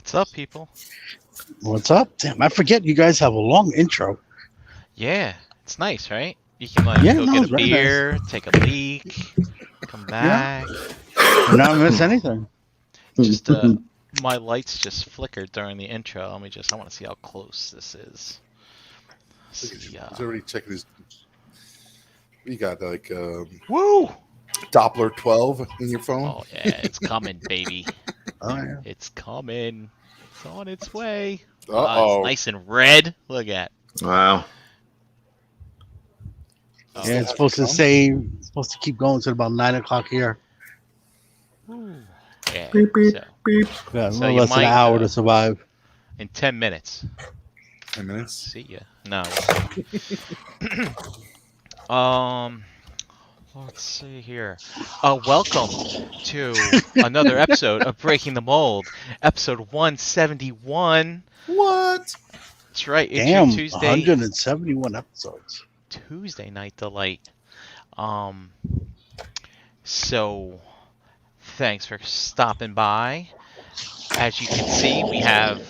What's up, people? What's up? Damn, I forget you guys have a long intro. Yeah, it's nice, right? You can like Yeah, go no, get it's a very nice. beer, take a leak, come Yeah, back. and not miss anything. Just my lights just flickered during the intro. I want to see how close this is. Look at See, you. He's already checking his. You got like woo! Doppler 12 in your phone? Oh yeah, it's coming, baby. Oh yeah. It's coming. It's on its way. Uh-oh. It's nice and red. Look at. Wow. Oh, Yeah, it's supposed to keep going till about 9 o'clock here. Ooh. Yeah. Beep, beep, So beep. Yeah, a So little you less than an might, hour to survive. in 10 minutes. 10 minutes? See ya. No. Let's see here. Welcome to another episode of Breaking the Mold, episode 171. What? That's right. It's Damn, your Tuesday 171 episodes. Tuesday night delight. So thanks for stopping by. As you can see, we have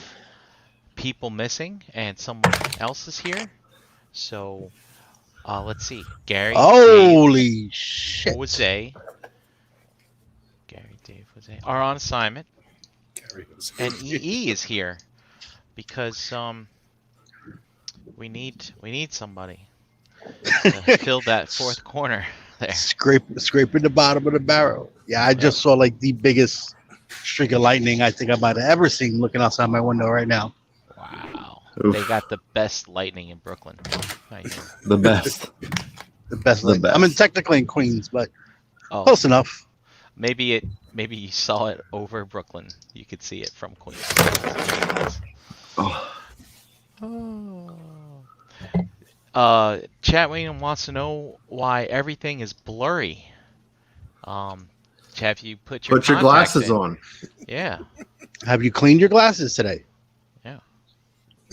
people missing and someone else is here. So let's see. Gary, Holy Dave, shit! Jose. Gary, Dave, Jose are on assignment, Gary was and EE is here because we need somebody to fill that fourth corner there. Scraping the bottom of the barrel. Yeah, I just saw like the biggest streak of lightning I think I might have ever seen looking outside my window right now. Wow, Oof. they got the best lightning in Brooklyn. Right here. The best. The best. The lightning. best. I mean, technically in Queens, but Oh, close enough. maybe you saw it over Brooklyn. You could see it from Queens. Oh, Chat William wants to know why everything is blurry. Chat, if you put your glasses in, on. Yeah, Have you cleaned your glasses today?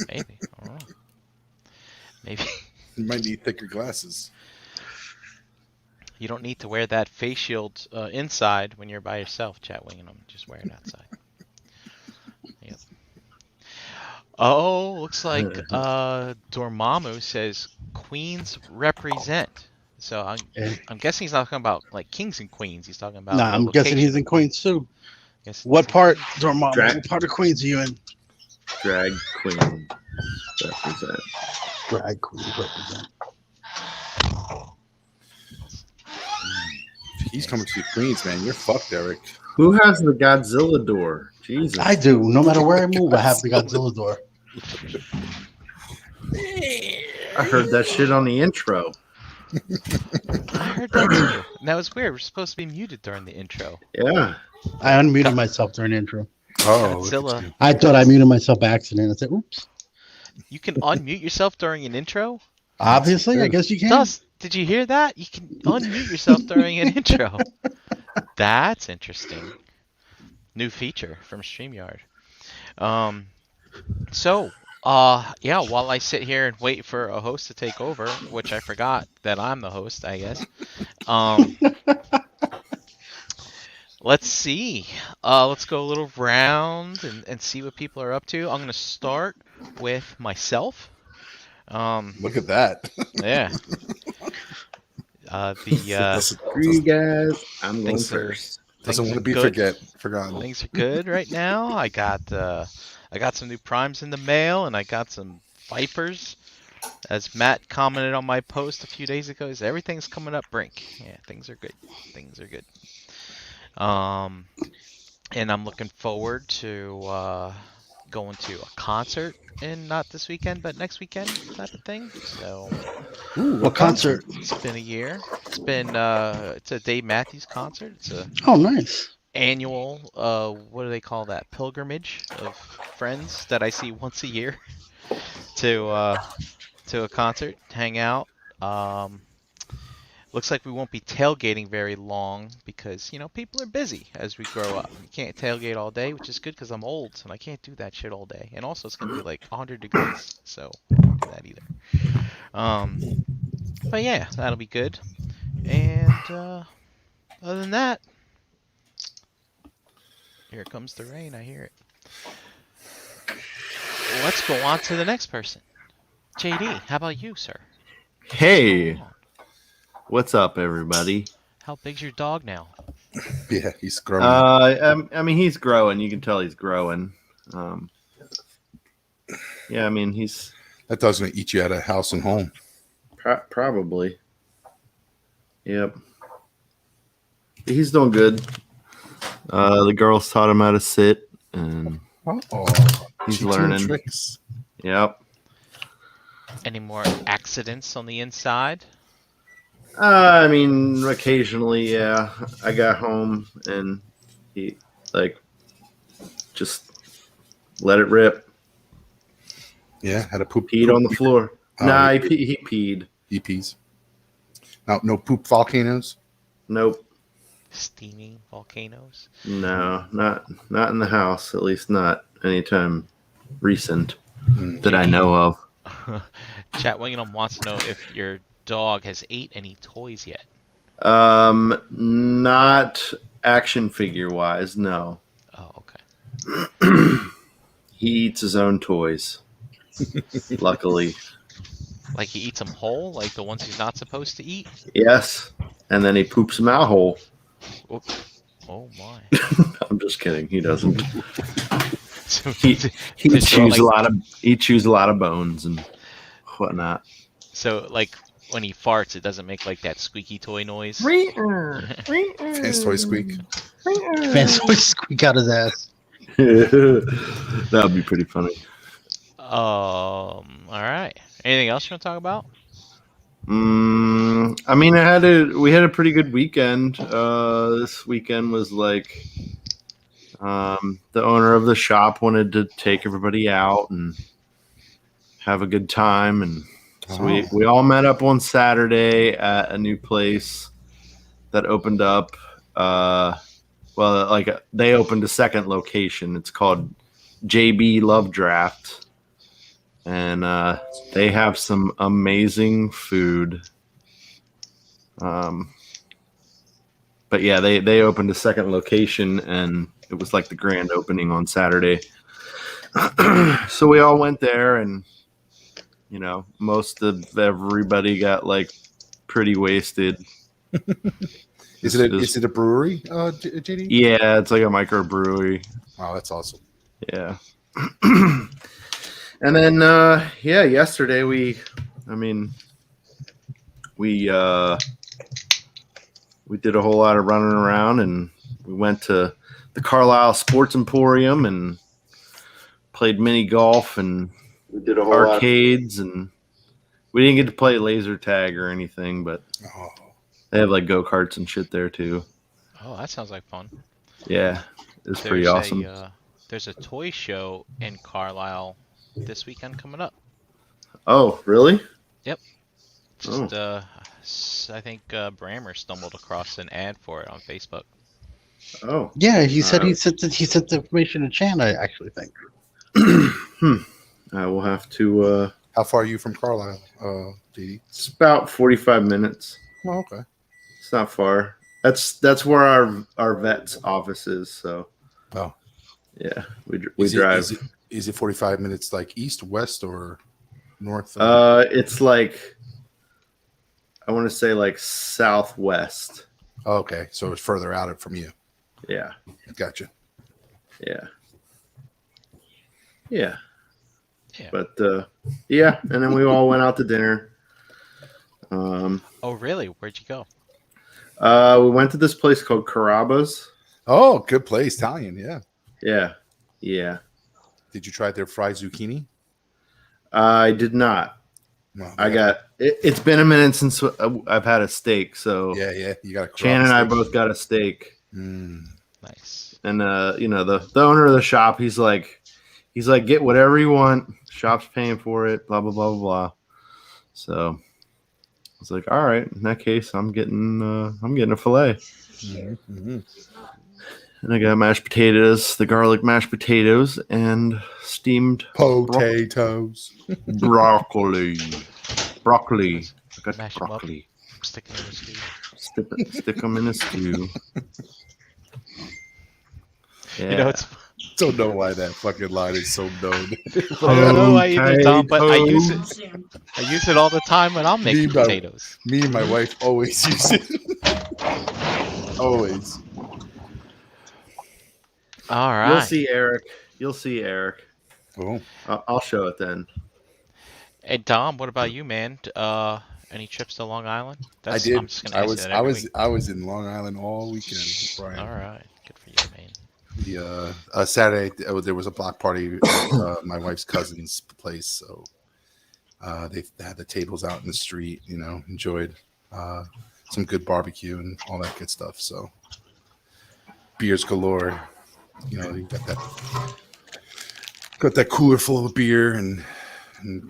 maybe. I don't know. Maybe You might need thicker glasses. you don't need to wear that face shield inside when you're by yourself, Chat William. Just wear it outside. Yep. Oh, looks like Dormammu says Queens represent. So I'm guessing he's not talking about like kings and queens. He's talking about. Nah, the I'm guessing location. he's in Queens too. Guess What it's- part, Dormammu? Drag- What part of Queens are you in? Drag queen. Represent. Drag Queens represent. If he's coming to Queens, man, you're fucked, Eric. Who has the Godzilla door? Jesus. I do. No matter where I move, I have the Godzilla door. I heard that shit on the intro. I heard that too. And that was weird. We're supposed to be muted during the intro. Yeah. I unmuted myself during the intro. Oh, Godzilla. I thought I muted myself by accident. I said, "Oops." You can unmute yourself during an intro? Obviously, I guess you can. Dust, did you hear that? You can unmute yourself during an intro. That's interesting. New feature from StreamYard. Yeah, while I sit here and wait for a host to take over, which I forgot that I'm the host, I guess. Let's see. Let's go a little round and see what people are up to. I'm going to start with myself. look at that. Yeah. Screw you guys. I'm going Things are- first. Doesn't things want to are be good. forgotten. Things are good right now. I got some new primes in the mail, and I got some Vipers. As Matt commented on my post a few days ago, is everything's coming up brink. Yeah, things are good. Things are good. And I'm looking forward to going to a concert in not this weekend, but next weekend type of thing. So Ooh, What concert? it's been a year. It's a Dave Matthews concert. It's a Oh, nice. annual what do they call that, pilgrimage of friends that I see once a year to a concert, hang out. Looks like we won't be tailgating very long because people are busy as we grow up. You can't tailgate all day, which is good because I'm old and I can't do that shit all day. And also it's gonna be like 100 degrees, so I can't do that either. But yeah, that'll be good. And other than that, here comes the rain. I hear it. let's go on to the next person. JD, how about you, sir? Hey, What's going on? what's up, everybody? How big's your dog now? Yeah, he's growing. I mean, he's growing. You can tell he's growing. Yeah, I mean, he's That dog's gonna eat you out of house and home. probably. Yep. He's doing good. The girls taught him how to sit, and Oh, he's learning. tricks. Yep. Any more accidents on the inside? I mean, occasionally, yeah. I got home and he just let it rip. Yeah, had a poop. Peed on the floor. Oh, Nah, he he peed. He pees. No poop volcanoes. Nope. Steaming volcanoes? No, not in the house. At least not anytime recent that I know of. Chat Wingham wants to know if your dog has ate any toys yet. Not action figure wise. No, Oh, okay. he eats his own toys. Luckily, Like he eats them whole, like the ones he's not supposed to eat? yes. And then he poops them out whole. Oh my. I'm just kidding. He doesn't. So, He Just chews like- he chews a lot of bones and whatnot. so like when he farts, it doesn't make like that squeaky toy noise. Fans toy squeak. Fans always squeak out his ass. That would be pretty funny. All right. Anything else you want to talk about? I mean, we had a pretty good weekend. This weekend was like, the owner of the shop wanted to take everybody out and have a good time, and so we all met up on Saturday at a new place that opened up. They opened a second location. It's called JB Love Draft, and they have some amazing food. But yeah, they opened a second location, and it was like the grand opening on Saturday. So we all went there, and most of everybody got like pretty wasted. Is it a brewery, JD? Yeah, it's like a microbrewery. Oh, that's awesome. Yeah. And then yesterday we did a whole lot of running around, and we went to the Carlisle Sports Emporium and played mini golf, and we did a whole arcades, and we didn't get to play laser tag or anything, but Oh, they have like go-karts and shit there too. Oh, that sounds like fun. Yeah, it's pretty awesome. There's a toy show in Carlisle this weekend coming up. Oh, really? Just I think Brammer stumbled across an ad for it on Facebook. Oh. Yeah, he said he sent the information to Chan, I actually think. I will have to. how far are you from Carlisle, JD? It's about 45 minutes. Oh, okay. It's not far. That's where our vet's office is. So. Oh. Yeah, we Is drive. Is it 45 minutes like east, west, or north? It's like, I want to say like southwest. Oh, okay, so it's further out from you. Yeah. Gotcha. Yeah. Yeah. Yeah. But yeah, and then we all went out to dinner. Oh, really? Where'd you go? We went to this place called Carrabba's. Oh, good place, Italian. Yeah. Yeah. Yeah. Did you try their fried zucchini? I did not. No, I got it's been a minute since I've had a steak, so Yeah. You got a Chan and I both got a steak. Nice. And the owner of the shop, he's like get whatever you want. Shop's paying for it, blah blah blah blah blah. So I was like, all right, in that case, I'm getting a fillet. Mm-hmm. And I got mashed potatoes, the garlic mashed potatoes, and steamed Potatoes. broccoli. Broccoli. I got Mash 'em up. broccoli. Stick it in the stew. Stick them in a stew. Yeah. You know, it's Don't know why that fucking line is so known. I don't know why either, Tom, but I use it. Potatoes. I use it all the time when I'm making Me, but- potatoes. Me and my wife always use it. Always. All right. You'll see Eric. You'll see Eric. Oh, I'll show it then. Hey Dom, what about you, man? Any trips to Long Island? I did. I'm just gonna ask you that every week. I was in Long Island all weekend, Brian. All right, good for you, man. The Saturday there was a block party at my wife's cousin's place, so they had the tables out in the street. Enjoyed some good barbecue and all that good stuff. So beers galore. You got that cooler full of beer and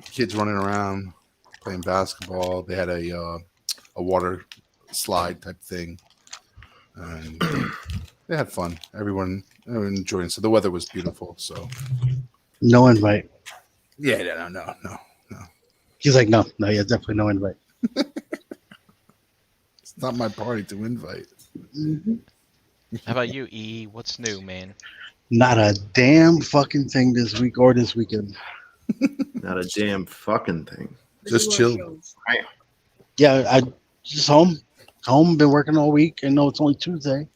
kids running around playing basketball. They had a water slide type thing, and they had fun. Everyone enjoying it. So the weather was beautiful. So No invite. yeah, no. He's like, no, yeah, definitely no invite. It's not my party to invite. How about you, E? What's new, man? Not a damn fucking thing this week or this weekend. Not a damn fucking thing. Just chill. Yeah, I just home. Been working all week. I know it's only Tuesday.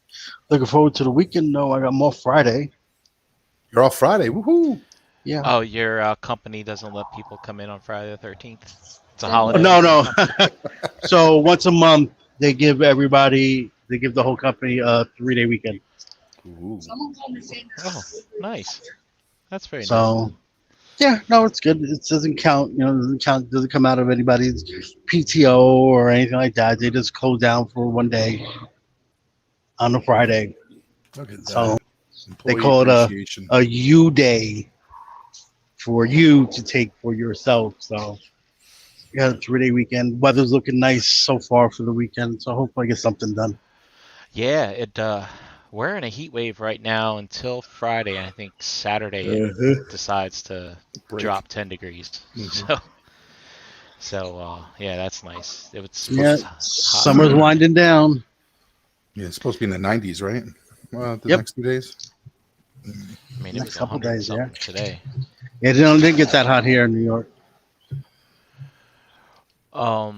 Looking forward to the weekend. No, I got more Friday. You're off Friday. Woohoo! Yeah. Oh, your company doesn't let people come in on Friday the 13th. It's a holiday. No. So once a month, they give the whole company a 3-day weekend. Ooh. Oh, nice. That's very nice. So, yeah, no, it's good. It doesn't count. Doesn't come out of anybody's PTO or anything like that. They just close down for one day on a Friday. Look at that. So they Employee call it appreciation. a you day for you to take for yourself. So, yeah, it's a 3-day weekend. Weather's looking nice so far for the weekend. So hopefully I get something done. Yeah, we're in a heat wave right now until Friday, and I think Saturday it decides to Break. drop 10 degrees. Mhm. So yeah, that's nice. It's Yeah, hot. summer's winding down. Yeah, it's supposed to be in the 90s, right? Well, the Yep. next 2 days. I mean, it next was couple 100 days, something today. It didn't get that hot here in New York. Oh,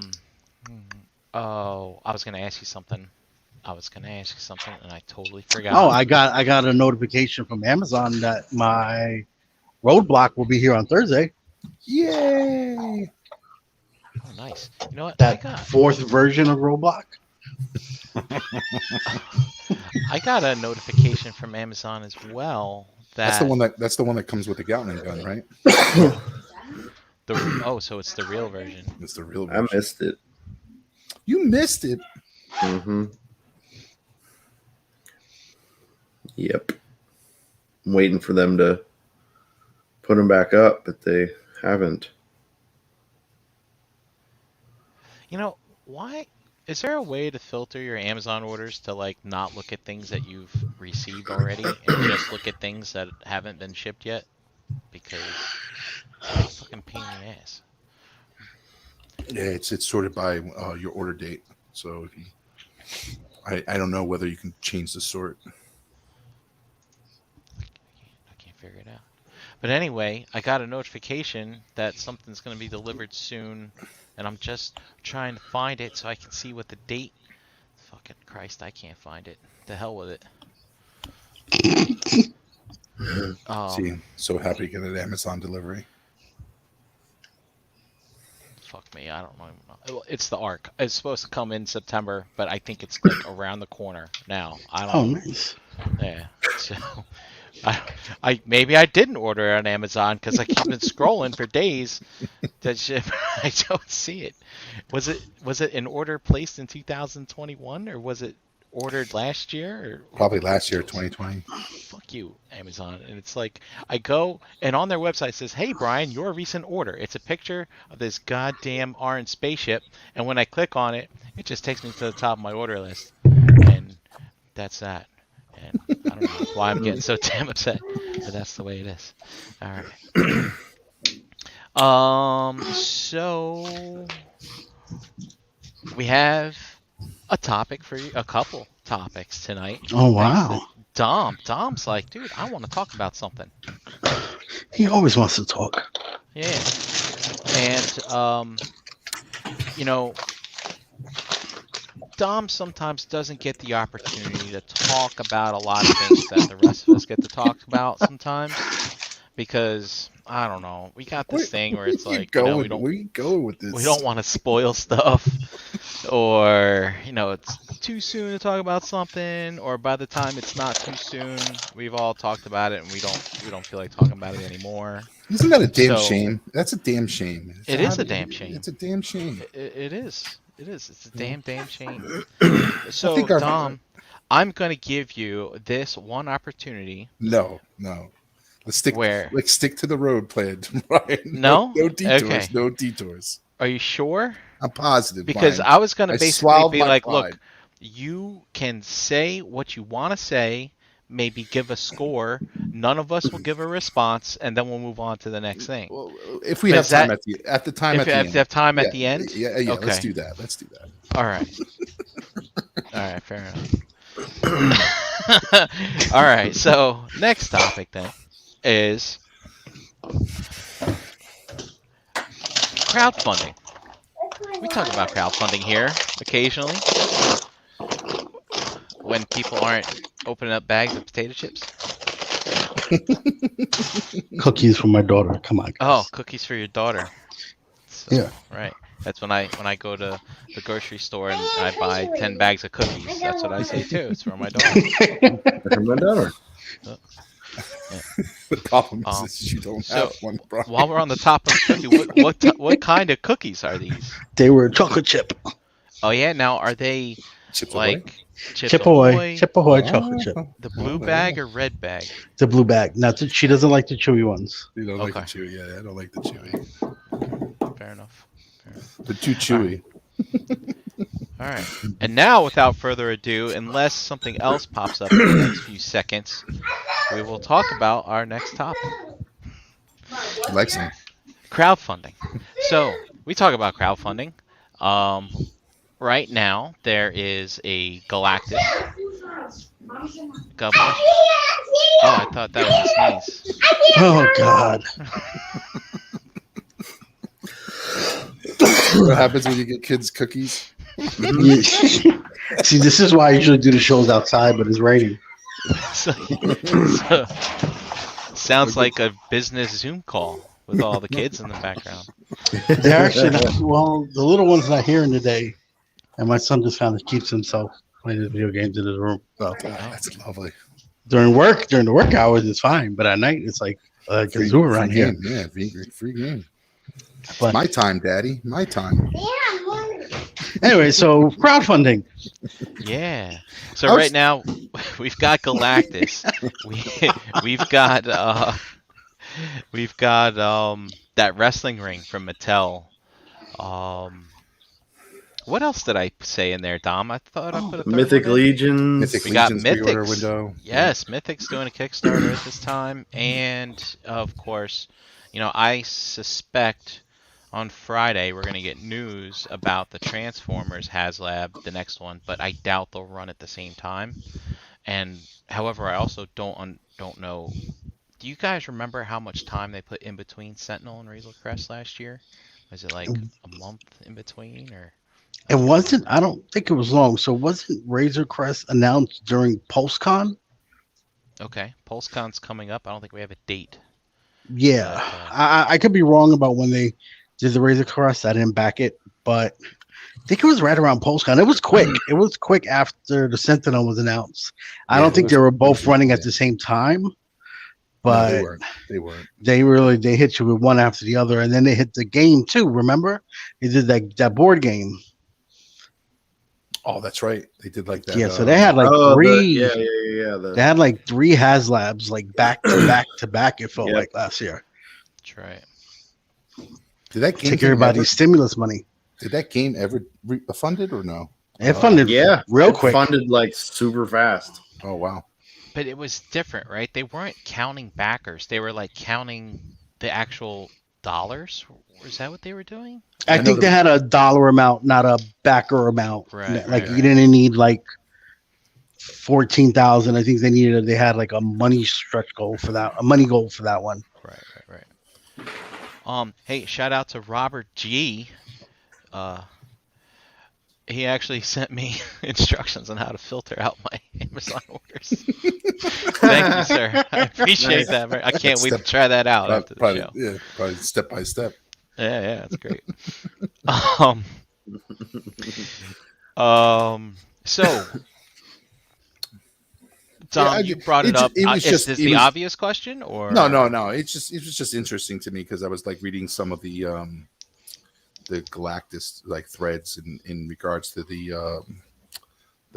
I was gonna ask you something. And I totally forgot. Oh, I got a notification from Amazon that my roadblock will be here on Thursday. Yay! Oh, nice. You know what? That fourth version of Roblox. I got a notification from Amazon as well. That's the one that comes with the Gatling gun, right? So it's the real version. It's the real I version. missed it. You missed it. Mm-hmm. Yep. I'm waiting for them to put them back up, but they haven't. You know, why is there a way to filter your Amazon orders to like not look at things that you've received already and just look at things that haven't been shipped yet? Because it's a fucking pain in the ass. Yeah, it's sorted by your order date. So if I don't know whether you can change the sort. I can't figure it out. But anyway, I got a notification that something's going to be delivered soon, and I'm just trying to find it so I can see what the date. Fucking Christ, I can't find it. The hell with it. See, so happy to get an Amazon delivery. Fuck me, I don't know. Well, it's the Ark. It's supposed to come in September, but I think it's like around the corner now. I don't. Oh, nice. Yeah. So, maybe I didn't order it on Amazon because I keep been scrolling for days. That shit, I don't see it. Was it an order placed in 2021 or was it ordered last year? Or, Probably last year, 2020. fuck you, Amazon. And it's like I go and on their website it says, "Hey Brian, your recent order." It's a picture of this goddamn orange spaceship, and when I click on it, it just takes me to the top of my order list, and that's that. And I don't know why I'm getting so damn upset, but that's the way it is. All right. So we have a topic for you, a couple topics tonight. Oh, wow. Dom's like, dude, I want to talk about something. He always wants to talk. Yeah. And you know, Dom sometimes doesn't get the opportunity to talk about a lot of things that the rest of us get to talk about sometimes because I don't know, we got this thing where it's like, you know, we don't where you going with this? we don't want to spoil stuff, or you know, it's too soon to talk about something, or by the time it's not too soon, we've all talked about it and we don't feel like talking about it anymore. Isn't that a damn So- shame? That's a damn shame. It is a damn shame. It's a damn shame. It is. It is. It's a damn shame. I So, think our- Dom, I'm going to give you this one opportunity. No. Let's stick. Where? Let's stick to the road plan, Brian. No? No detours. Okay. No detours. Are you sure? I'm positive. Because Brian. I was going to I basically swallowed be my like, pride. look, you can say what you want to say, maybe give a score. None of us will give a response, and then we'll move on to the next thing. Well, if we But have is time that- at the time If at you the have end. to have time at Yeah, the end? Yeah. Okay. Let's do that. Let's do that. All right. All right, fair enough. All right, so next topic then is crowdfunding. We talk about crowdfunding here occasionally when people aren't opening up bags of potato chips. Cookies for my daughter. Come on. Oh, guys. cookies for your daughter. So, Yeah. Right. That's when I go to the grocery store and I buy 10 bags of cookies. That's what I say too. It's for my daughter. From my daughter. The problem Um, is you don't so, have one, Brian. While we're on the topic of cookie, what kind of cookies are these? They were chocolate chip. Oh yeah, now are they Chips Ahoy? like Chip Ahoy. Chip Ahoy chocolate chip. the blue Oh, bag or red bag? The blue bag. Not that she doesn't like the chewy ones. You don't like the Okay. chewy. Yeah, I don't like the chewy. Fair enough. They're too chewy. All right. And now, without further ado, unless something else pops up in the next few seconds, we will talk about our next topic. I like some. Crowdfunding. So we talk about crowdfunding. Right now there is a Galactus. God bless you. Oh, I thought that was a sneeze. Oh God. What happens when you get kids cookies? Yeah. See, this is why I usually do the shows outside, but it's raining. So, sounds like a business Zoom call with all the kids in the background. They're actually not, well, the little one's not here today, and my son just kind of keeps himself playing his video games in his room. So That's lovely. during the work hours, it's fine, but at night it's like a zoo around here. Game. Yeah, free game. But My time, Daddy. My time. anyway, so crowdfunding. Yeah. So I was- right now we've got Galactus. We've got that wrestling ring from Mattel. What else did I say in there, Dom? I thought I put a third Mythic one in. Legions. Mythic We got Legion's pre-order Mythics. window. Yes, Mythic's doing a Kickstarter at this time, and of course, you know, I suspect on Friday we're gonna get news about the Transformers HasLab, the next one, but I doubt they'll run at the same time. And however, I also don't know. Do you guys remember how much time they put in between Sentinel and Razor Crest last year? Was it like a month in between, or? It wasn't. I don't think it was long. So wasn't Razor Crest announced during PulseCon? Okay, PulseCon's coming up. I don't think we have a date. Yeah, Okay. I could be wrong about when they did the Razor Crest. I didn't back it, but I think it was right around PulseCon. It was quick. It was quick after the Sentinel was announced. I Yeah, don't it think was they were quick, both running yeah. at the same time, No, but they weren't. they hit you with one after the other, and then they hit the game too. Remember, they did that board game. Oh, that's right. They did like that. Yeah, so they had like three. Yeah. They had like 3 HasLabs like back to back to back. It felt Yep. like last year. That's right. Did that game Take everybody's stimulus money. Did that game ever funded or no? It funded Yeah. real It quick. Funded like super fast. Oh wow. But it was different, right? They weren't counting backers. They were like counting the actual dollars. Is that what they were doing? I know think the- they had a dollar amount, not a backer amount. Right, Like right, you right. didn't need like 14,000. I think they had like a money stretch goal for that, a money goal for that one. Right. Hey, shout out to Robert G. He actually sent me instructions on how to filter out my Amazon orders. Thank you, sir. I appreciate that. I can't wait to try that out after the show. Yeah, probably step by step. Yeah, that's great. So, Tom, you brought it up. Is this the obvious question, or no? It was just interesting to me because I was like reading some of the Galactus like threads in regards to the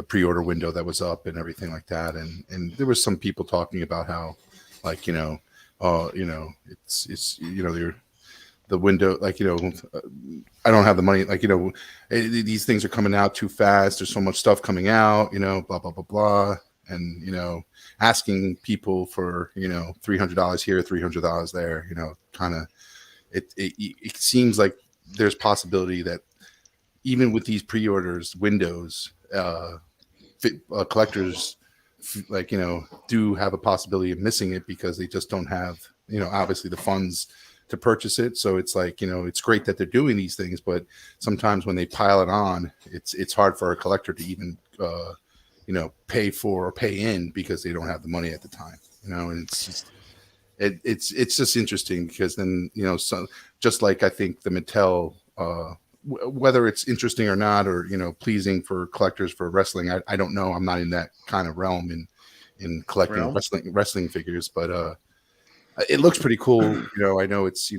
pre-order window that was up and everything like that, and there was some people talking about how like it's the window, like, I don't have the money, like, these things are coming out too fast. There's so much stuff coming out, blah, blah, blah, blah. And, asking people for, $300 here, $300 there, kind of, it seems like there's possibility that even with these pre-orders windows, collectors, like, do have a possibility of missing it because they just don't have, obviously the funds to purchase it. So it's like, it's great that they're doing these things, but sometimes when they pile it on, it's hard for a collector to even pay for or pay in because they don't have the money at the time, and it's just interesting because then, so just like I think the Mattel, whether it's interesting or not, or pleasing for collectors for wrestling, I don't know. I'm not in that kind of realm in collecting wrestling figures, but it looks pretty cool. I know it's,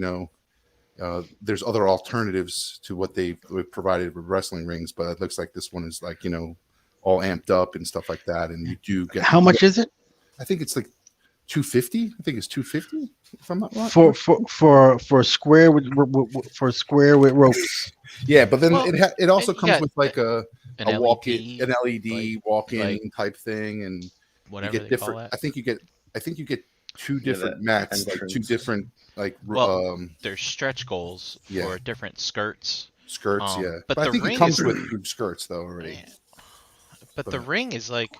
there's other alternatives to what they've provided with wrestling rings, but it looks like this one is like, all amped up and stuff like that. And you do get, how much is it? I think it's like $250. I think it's $250 if I'm not wrong. For square with ropes. Yeah, but then Well, it also you comes got with like an LED like, walk-in type thing, and whatever you get they call different. that. I think you get two different mats, like two different like There's stretch goals for different skirts. Skirts, yeah. But I the think ring it comes is with skirts though already. Yeah. But the ring is like,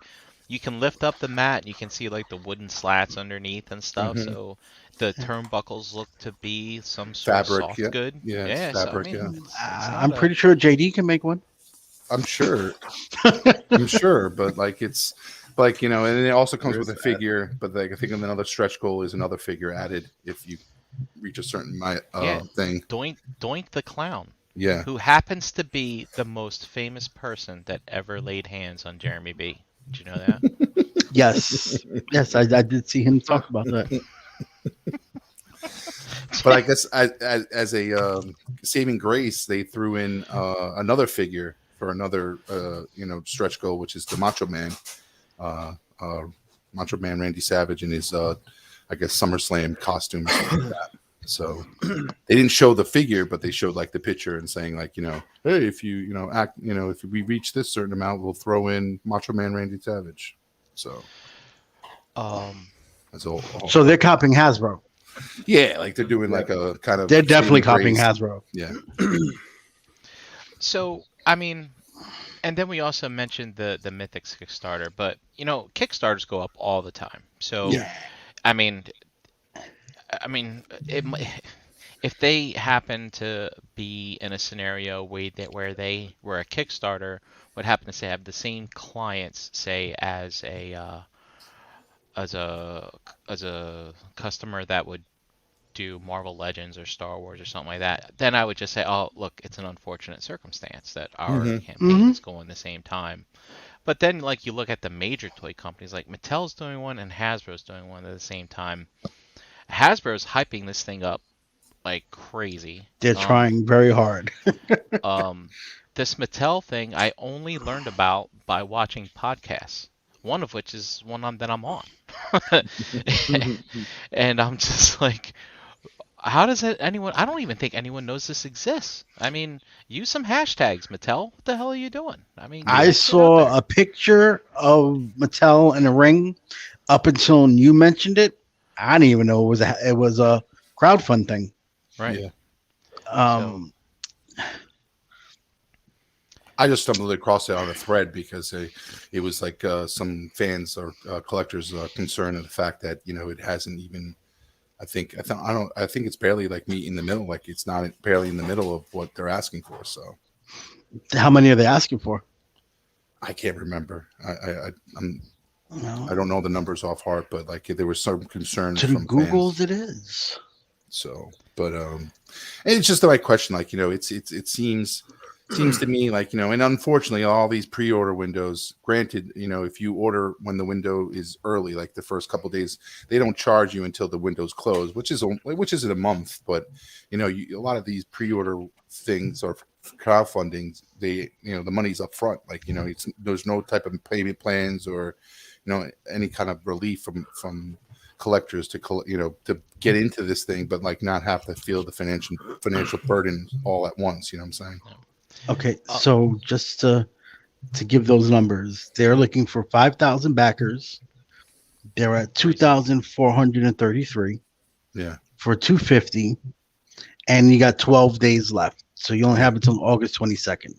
you can lift up the mat and you can see like the wooden slats underneath and stuff. Mhm. So the turnbuckles look to be some sort Fabric, of soft yeah. good. Yeah, it's fabric, so, I mean, I'm pretty sure JD can make one. I'm sure. But like it's like, and it also comes with a figure, but like I think another stretch goal is another figure added if you reach a certain thing. Doink the Clown. Yeah. Who happens to be the most famous person that ever laid hands on Jeremy B. Did you know that? Yes, I did see him talk about that. But I guess as a saving grace, they threw in another figure for another stretch goal, which is the Macho Man, Randy Savage in his I guess SummerSlam costume or something like that. So they didn't show the figure, but they showed like the picture and saying like, hey, if you act, if we reach this certain amount, we'll throw in Macho Man Randy Savage. So that's all. So they're copying Hasbro. Yeah, like they're doing like a kind of. They're definitely copying Hasbro. Yeah. So I mean, and then we also mentioned the Mythics Kickstarter, but Kickstarters go up all the time. So I mean, if they happen to be in a scenario where they were a Kickstarter, would happen to say have the same clients, say as a customer that would do Marvel Legends or Star Wars or something like that, then I would just say, oh, look, it's an unfortunate circumstance that our campaigns go in the same time. But then, like, you look at the major toy companies, like Mattel's doing one and Hasbro's doing one at the same time. Hasbro's hyping this thing up like crazy. They're trying very hard. This Mattel thing I only learned about by watching podcasts, one of which is one that I'm on. And I'm just like, how does it anyone? I don't even think anyone knows this exists. I mean, use some hashtags, Mattel. What the hell are you doing? I mean, I saw a picture of Mattel in a ring up until you mentioned it. I didn't even know it was a crowdfund thing. Right. Yeah. I just stumbled across it on a thread because it was like some fans or collectors concerned of the fact that it hasn't even. I think it's barely like meet in the middle. Like it's not barely in the middle of what they're asking for. So How many are they asking for? I can't remember. No. I don't know the numbers off heart, but like there was some concern To the from Googles, fans. it is. So, but and it's just the right question. Like it seems to me like and unfortunately all these pre-order windows. Granted, if you order when the window is early, like the first couple of days, they don't charge you until the window's closed, which isn't a month. But a lot of these pre-order things or crowdfunding, they the money's up front. Like there's no type of payment plans or any kind of relief from collectors to to get into this thing, but like not have to feel the financial burden all at once. You know what I'm saying? Okay, so just to give those numbers, they're looking for 5,000 backers. They're at 2,433 Yeah. for 250, and you got 12 days left. So you only have until August 22nd.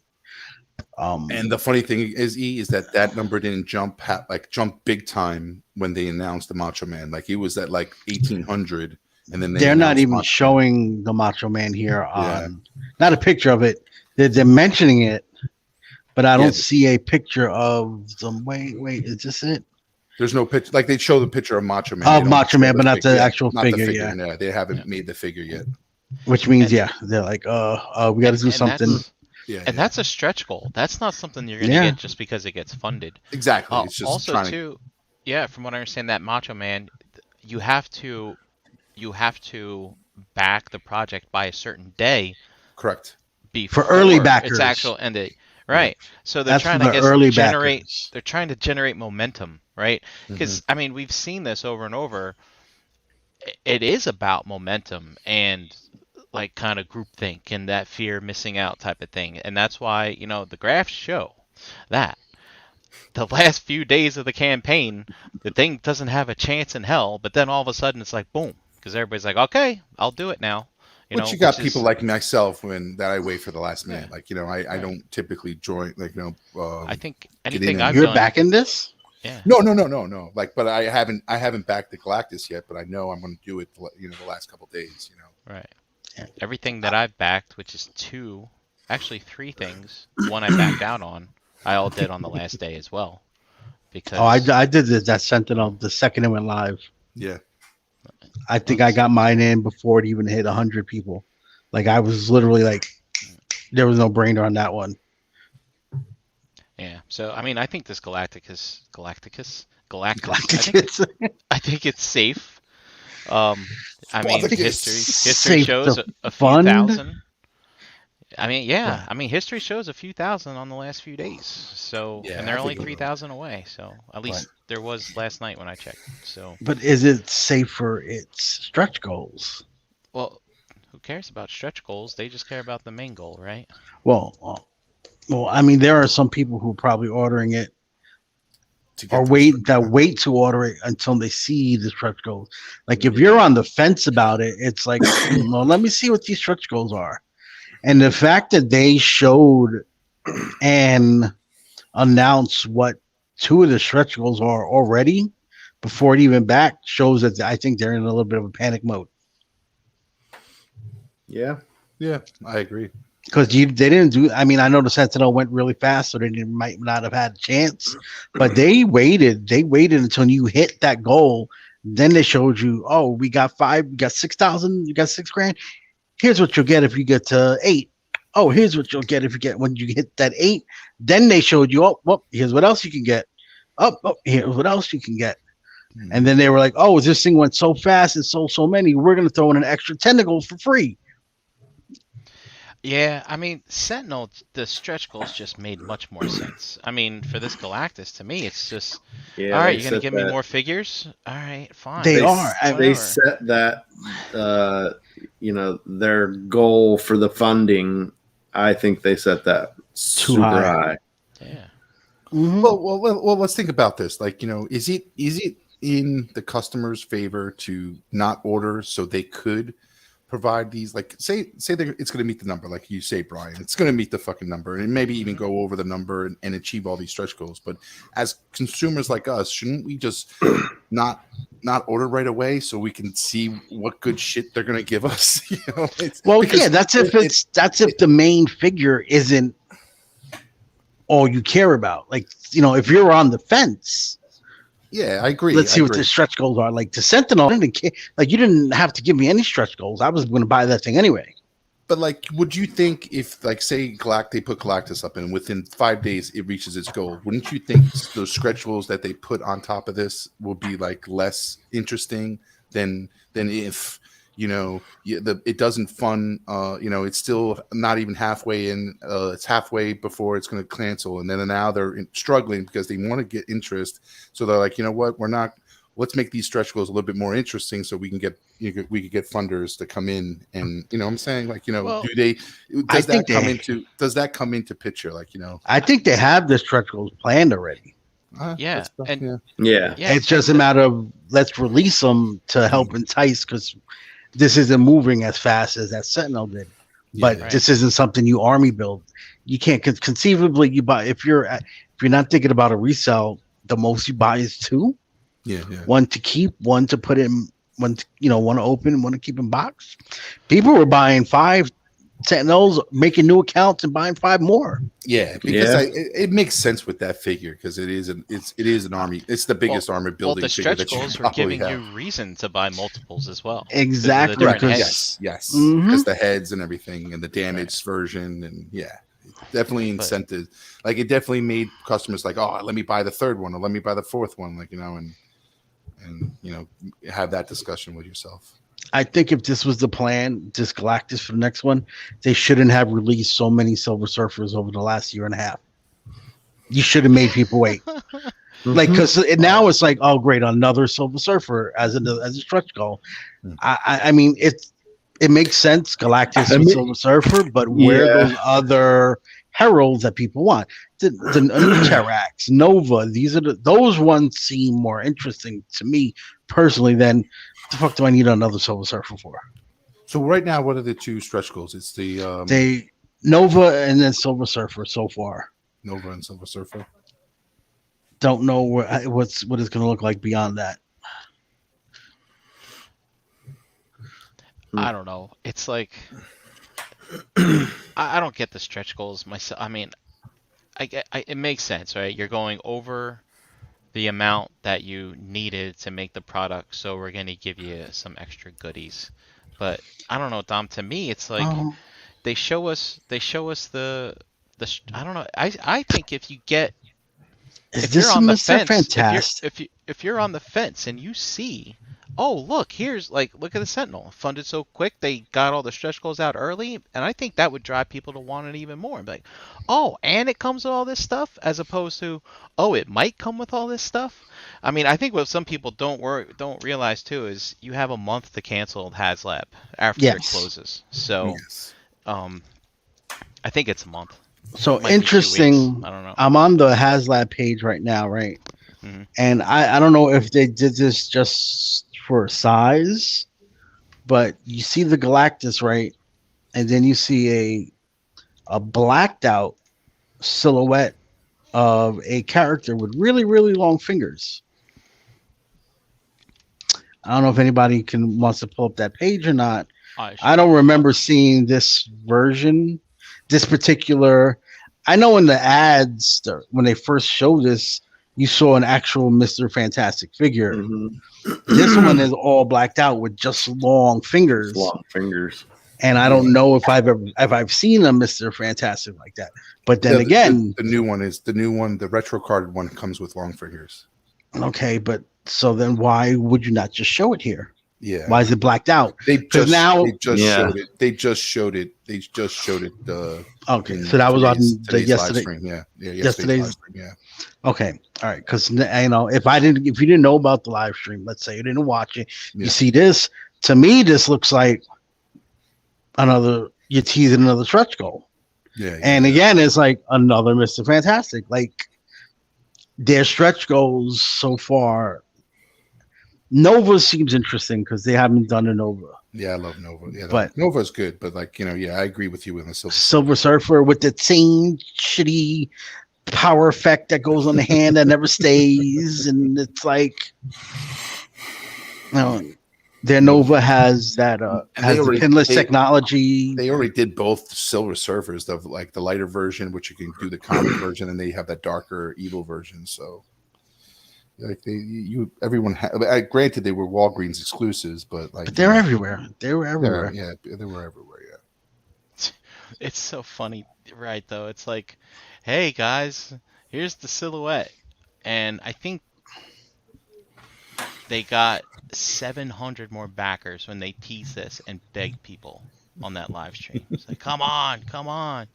And the funny thing is that number didn't jump big time when they announced the Macho Man. Like it was at like 1,800, and then they're not even Macho showing the Macho Man here on not a picture of it. They're mentioning it, but I don't see a picture of them. Wait, is this it? There's no picture. Like they show the picture of Macho Man. Of Macho Man, but not the actual figure. Yeah, no, they haven't made the figure yet. Which means, they're like, we got to do something. And that's a stretch goal. That's not something you're going to get just because it gets funded. Exactly. It's just also, too, from what I understand, that Macho Man, you have to back the project by a certain day. Correct. For early backers. Its actual end date. Right. So they're That's trying for to the early generate. backers. They're trying to generate momentum, right? Because I mean, we've seen this over and over. It is about momentum and like kind of groupthink and that fear of missing out type of thing, and that's why the graphs show that the last few days of the campaign, the thing doesn't have a chance in hell, but then all of a sudden it's like boom, because everybody's like, okay, I'll do it now. You got people like myself that I wait for the last minute. Like I don't typically join. Like I think anything I've You're done, backing this. Yeah. No. Like, but I haven't backed the Galactus yet. But I know I'm going to do it. The last couple days. Right. Everything that I've backed, which is actually three things. One I backed out on. I all did on the last day as well. Because I did that Sentinel the second it went live. Yeah. I think I got mine in before it even hit 100 people. Like I was literally like, there was no brainer on that one. Yeah. So I mean, I think this Galactus. Galactus. I think it's safe. I mean, history Safe shows to a few fund. thousand. I mean, I mean, history shows a few thousand on the last few days. So, and they're only 3,000 away. So, at least there was last night when I checked. So, But is it safe for its stretch goals? well, who cares about stretch goals? They just care about the main goal, right? Well, I mean, there are some people who are probably ordering it or wait to order it until they see the stretch goals. Like if you're on the fence about it, it's like, well, let me see what these stretch goals are. And the fact that they showed and announced what two of the stretch goals are already before it even back shows that I think they're in a little bit of a panic mode. Yeah. Yeah, I agree. Because they didn't do. I mean, I know the Sentinel went really fast, so they might not have had a chance. But they waited. They waited until you hit that goal. Then they showed you, oh, we got 6,000. You got $6,000. Here's what you'll get if you get to 8. Oh, here's what you'll get if you get when you hit that 8. Then they showed you, oh, well, here's what else you can get. Oh, here's what else you can get. And then they were like, oh, this thing went so fast and so many. We're gonna throw in an extra tentacles for free. Yeah, I mean, Sentinel, the stretch goals just made much more sense. I mean, for this Galactus, to me, it's just, all right, you're going to give me more figures? All right, fine. They are. They set that, their goal for the funding, I think they set that super high. Yeah. Mm-hmm. Well, let's think about this. Like, is it in the customer's favor to not order so they could provide these, like say that it's going to meet the number, like you say, Brian, it's going to meet the fucking number, and maybe even go over the number and achieve all these stretch goals. But as consumers like us, shouldn't we just not order right away so we can see what good shit they're going to give us? You know, Well, yeah, that's if the main figure isn't all you care about. Like, you know, if you're on the fence, yeah, I agree. let's see what the stretch goals are. Like the Sentinel, I didn't care. Like, you didn't have to give me any stretch goals. I was going to buy that thing anyway. But like, would you think if, like, say, they put Galactus up and within 5 days it reaches its goal, wouldn't you think those stretch goals that they put on top of this will be like less interesting than if, you know, it doesn't fund, you know, it's still not even halfway in, it's halfway before it's going to cancel, and then now they're struggling because they want to get interest, so they're like, you know what, let's make these stretch goals a little bit more interesting so we can get funders to come in, and, you know what I'm saying, like, you know, Well, does that come into picture, like, you know? I think they have the stretch goals planned already. Yeah, and Yeah. It's just a matter of let's release them to help entice, because this isn't moving as fast as that Sentinel did. But right. this isn't something you army build. You can't conceivably you buy if you're not thinking about a resell. The most you buy is 2. Yeah. One to keep, one to put in, one to, you know, one to open, one to keep in box. People were buying 5 Sentinels, making new accounts and buying 5 more. Yeah, because it makes sense with that figure, because it is an army. It's the biggest armor building. the figure stretch that you goals were probably giving have. you reason to buy multiples as well. Exactly. Different Because, heads. Yes, Mhm. because the heads and everything and the damage version, and definitely incentive. Like, it definitely made customers like, oh, let me buy the 3rd one, or let me buy the 4th one, like, you know, and you know, have that discussion with yourself. I think if this was the plan, this Galactus for the next one, they shouldn't have released so many Silver Surfers over the last year and a half. You should have made people wait. Like, because now it's like, oh, great, another Silver Surfer as a stretch goal. I mean, it makes sense, Galactus with Silver Surfer, but where are those other heralds that people want? The Terax, Nova, those ones seem more interesting to me personally than the fuck do I need another Silver Surfer for? So right now, what are the 2 stretch goals? It's the They Nova and then Silver Surfer so far. Nova and Silver Surfer. Don't know what it's going to look like beyond that. I don't know. It's like I don't get the stretch goals myself. I mean, it makes sense, right? You're going over the amount that you needed to make the product, so we're going to give you some extra goodies. But I don't know, Dom, to me it's like they show us the I don't know. I think if you get Is this a Mr. Fantastic? if you're on the fence and you see, oh, look at the Sentinel funded so quick, they got all the stretch goals out early, and I think that would drive people to want it even more. And be like, oh, and it comes with all this stuff, as opposed to, oh, it might come with all this stuff. I mean, I think what some people don't realize too is you have a month to cancel HasLab after it closes. So, I think it's a month. So Might be 2 interesting. weeks. I don't know. I'm on the HasLab page right now, right? Mm-hmm. And I don't know if they did this just for size, but you see the Galactus, right? And then you see a blacked out silhouette of a character with really, really long fingers. I don't know if anybody wants to pull up that page or not. I don't remember seeing this version, this particular. I know in the ads when they first showed this, you saw an actual Mr. Fantastic figure. This one is all blacked out with just long fingers. Long fingers. And I don't know if I've seen a Mr. Fantastic like that. But then again, the new one, the retro carded one comes with long fingers. Okay, but so then why would you not just show it here? Yeah. Why is it blacked out? They just showed it. They just showed it. Okay, so that was on the yesterday. Live stream. Yeah, Yesterday's live stream. Yeah. Okay, all right. Because you know, if you didn't know about the live stream, let's say you didn't watch it, you see this. To me, this looks like you're teasing another stretch goal. Yeah. And again, it's like another Mr. Fantastic. Like their stretch goals so far Nova seems interesting because they haven't done a Nova. Yeah, I love Nova. Yeah, But- Nova's good, but like yeah, I agree with you in the Silver Surfer with the same shitty power effect that goes on the hand that never stays, and it's like, their Nova has that And has they already- the pinless they- technology. They already did both Silver Surfers, of like the lighter version, which you can do the comic version, and they have that darker evil version. So, like everyone. Granted, they were Walgreens exclusives, but like But they're everywhere. They were everywhere. yeah, they were everywhere. Yeah. It's so funny, right? Though it's like, hey guys, here's the silhouette, and I think they got 700 more backers when they teased this and begged people on that live stream. It's like, come on, come on.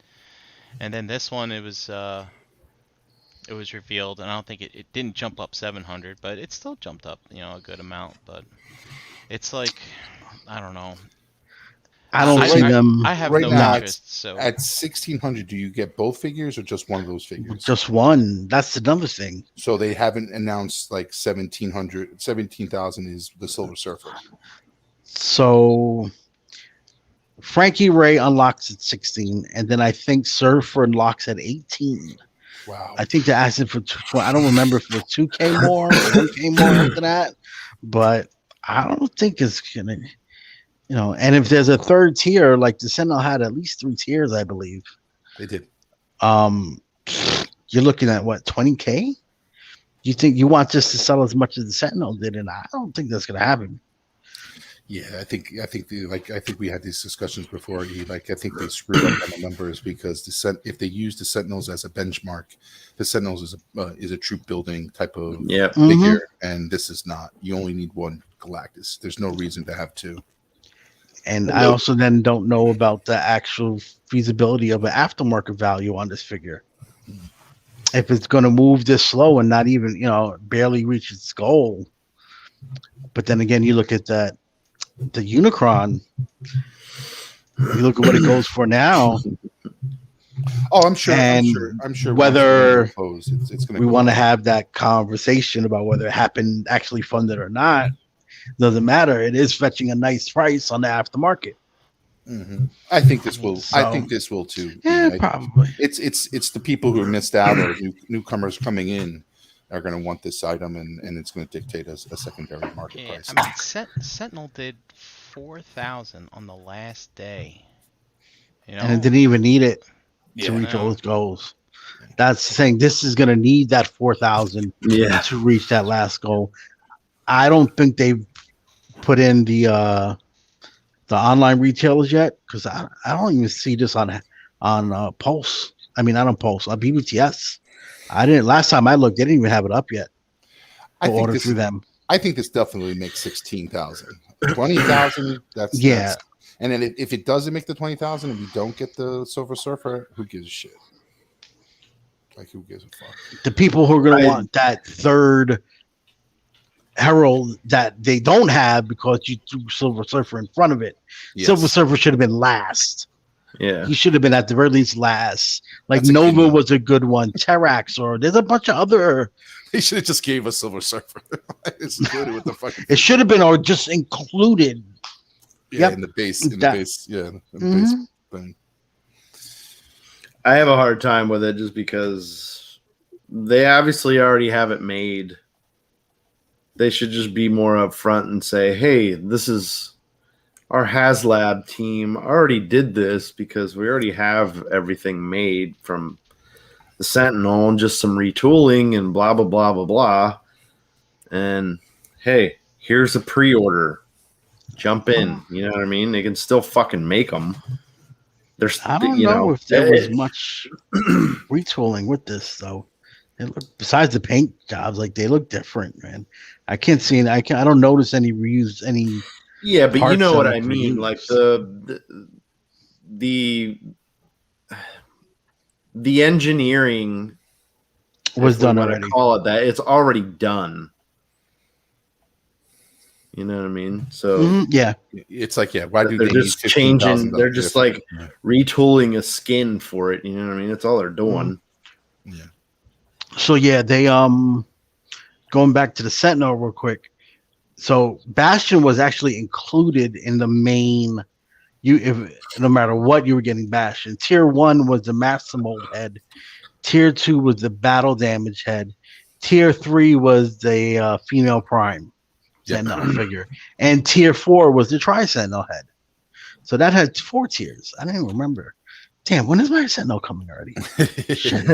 And then this one, it was revealed, and I don't think it didn't jump up 700, but it still jumped up, a good amount. But it's like, I don't know. I don't see them. I have right no now, interest. So At 1,600, do you get both figures or just one of those figures? Just one. That's another thing. So they haven't announced like 17,000 is the Silver Surfer. So Frankie Ray unlocks at 16, and then I think Surfer unlocks at 18. Wow. I think they're asking for I don't remember if it was 2K more or 1K more after that, but I don't think it's gonna, and if there's a third tier, like the Sentinel had at least 3 tiers, I believe. They did. You're looking at what, 20K? You think you want this to sell as much as the Sentinel did, and I don't think that's gonna happen. Yeah, I think we had these discussions before. I think they screwed up on the numbers because if they use the Sentinels as a benchmark, the Sentinels is a troop building type of figure, and this is not. You only need one Galactus. There's no reason to have 2. And I also then don't know about the actual feasibility of an aftermarket value on this figure. If it's going to move this slow and not even, barely reach its goal. But then again, you look at the Unicron, you look at what it goes for now. Oh, I'm sure. And I'm sure. whether it's going we want to have that conversation about whether it happened actually funded or not, doesn't matter. It is fetching a nice price on the aftermarket. Mm-hmm. I think this will. So- I think this will too. Yeah, probably. It's the people who missed out or newcomers coming in are going to want this item, and it's going to dictate a secondary market yeah, price. I mean, Sentinel did 4,000 on the last day. And it didn't even need it Yeah, to reach no. all its goals. That's the thing. This is going to need that 4,000 to reach that last goal. I don't think they've put in the online retailers yet, because I don't even see this on Pulse. I mean, not on Pulse, on BBTS. I didn't. Last time I looked, they didn't even have it up yet. I think Order this. through them. I think this definitely makes 16,000, 20,000. That's Yeah. that's- and then if it doesn't make the 20,000 and we don't get the Silver Surfer, who gives a shit? Like, who gives a fuck? The people who are going to want that third Herald that they don't have because you threw Silver Surfer in front of it. Yes. Silver Surfer should have been last. Yeah. He should have been at the very least last. Like That's a Nova good one. was a good one. Terax, or there's a bunch of other. They should have just gave us Silver Surfer. It's included with the fucking. It should have been, or just included. Yeah, Yep. in the base. In That- the base. Yeah. In the Mhm. base thing. I have a hard time with it just because they obviously already have it made. They should just be more upfront and say, hey, this is our HasLab team already did this because we already have everything made from the Sentinel and just some retooling and blah, blah, blah, blah, blah. And hey, here's a pre-order. Jump in. You know what I mean? They can still fucking make them. There's, I don't know if there was much retooling with this, though. It looked, besides the paint jobs, like they look different, man. I can't see. I don't notice any reuse. Any. Yeah, but you parts know what of I it mean. reused. Like the engineering Was if we done wanna already. Call it that. It's already done. You know what I mean? So Mhm, yeah. It's like, yeah, why do they're they just need changing. $15,000 They're just difference? like retooling a skin for it. You know what I mean? That's all they're doing. So yeah, they going back to the Sentinel real quick. So Bastion was actually included in the main. No matter what, you were getting Bastion. Tier 1 was the Master Mold head. Tier 2 was the battle damage head. Tier 3 was the female prime Sentinel figure, and Tier 4 was the Tri Sentinel head. So that had 4 tiers. I didn't remember. Damn, when is my Sentinel coming already? Should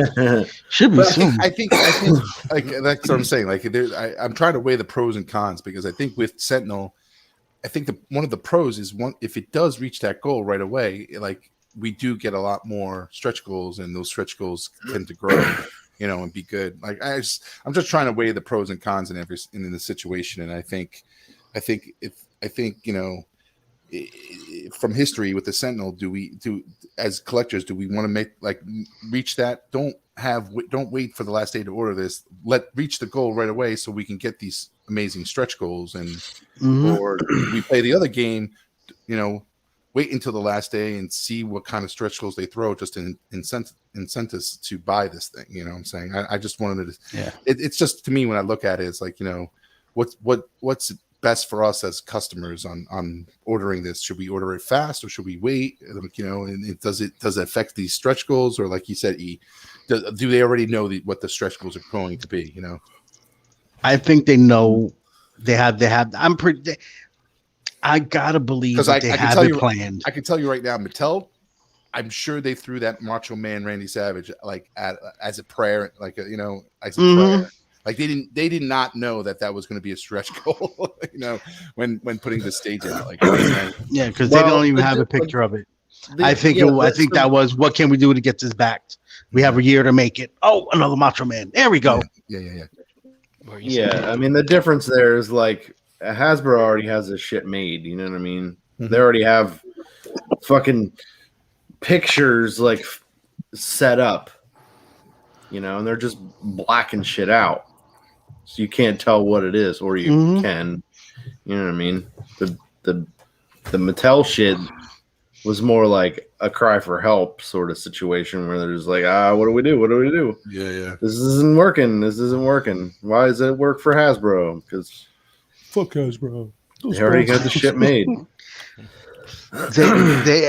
be But soon. I think, like that's what I'm saying. Like, I'm trying to weigh the pros and cons because I think with Sentinel, I think one of the pros is if it does reach that goal right away, like we do get a lot more stretch goals, and those stretch goals tend to grow, and be good. Like I'm just trying to weigh the pros and cons in the situation, and I think from history with the Sentinel, as collectors, do we want to reach that? Don't wait for the last day to order this. Reach the goal right away so we can get these amazing stretch goals, and or we play the other game, wait until the last day and see what kind of stretch goals they throw, just to incent us to buy this thing. You know what I'm saying? I just wanted to. Yeah. It's just, to me, when I look at it, it's like, what's best for us as customers on ordering this? Should we order it fast or should we wait? And does it affect these stretch goals, or like you said, do they already know what the stretch goals are going to be? I think they know. They have. I'm pretty. I gotta believe that they have it planned. I can tell you right now, Mattel, I'm sure they threw that Macho Man Randy Savage as a prayer, as a prayer. Like they did not know that was going to be a stretch goal, when putting the stage in. Yeah, because they don't even have a picture of it. I think that was, what can we do to get this back? We have a year to make it. Oh, another Macho Man. There we go. Yeah. Yeah, I mean, the difference there is like Hasbro already has this shit made. You know what I mean? Mm-hmm. They already have fucking pictures set up, and they're just blacking shit out, so you can't tell what it is, or you can. You know what I mean? The Mattel shit was more like a cry for help sort of situation where they're just like, what do we do? What do we do? Yeah. This isn't working. Why does it work for Hasbro? Because fuck Hasbro. They already got the shit made.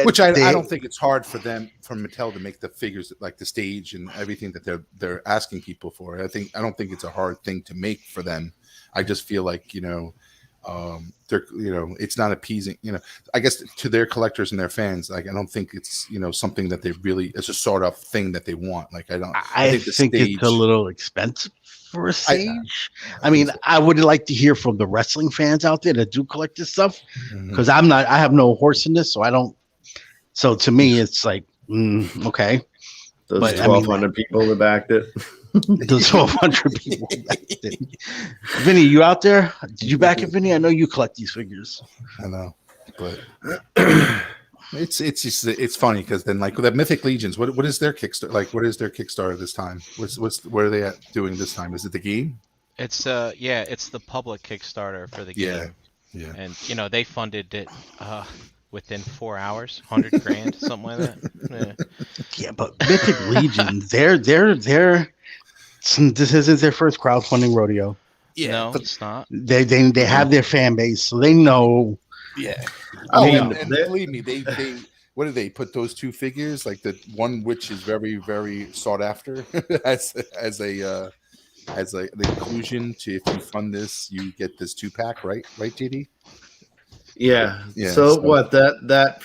Which I don't think it's hard for Mattel to make the figures, like the stage and everything that they're asking people for. I don't think it's a hard thing to make for them. I just feel like they're it's not appeasing. I guess to their collectors and their fans. Like I don't think it's something that it's a sort of thing that they want. Like I think it's a little expensive for a stage. I mean, I would like to hear from the wrestling fans out there that do collect this stuff, because I have no horse in this, so I don't. So to me, it's like okay. Those 1,200 people that backed it. Those 1,200 people backed it. Vinny, you out there? Did you back it, Vinny? I know you collect these figures. I know, but it's funny because then like with that Mythic Legions, what is their Kickstarter? Like, what is their Kickstarter this time? Where are they doing this time? Is it the game? It's it's the public Kickstarter for the game. Yeah. And they funded it within 4 hours, $100,000, something like that. Yeah, but Mythic Legion, they're this isn't their first crowdfunding rodeo. Yeah, no, it's not. They have their fan base, so they know. Yeah. And believe me, they what do they put those two figures, like the one which is very, very sought after as the inclusion to, if you fund this, you get this 2-pack, right, JD? Yeah. So what that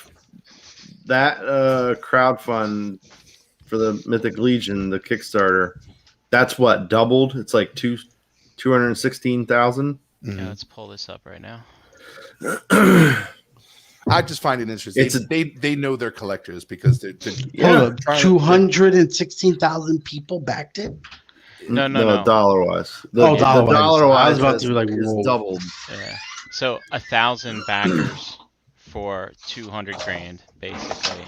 crowdfund for the Mythic Legion, the Kickstarter, that's what doubled. It's like 216,000. Yeah, let's pull this up right now. I just find it interesting. They know they're collectors because they're 216,000 people backed it. No. Dollar wise. Dollar wise. I was about to be like, doubled. Yeah. So 1,000 backers for $200,000, basically.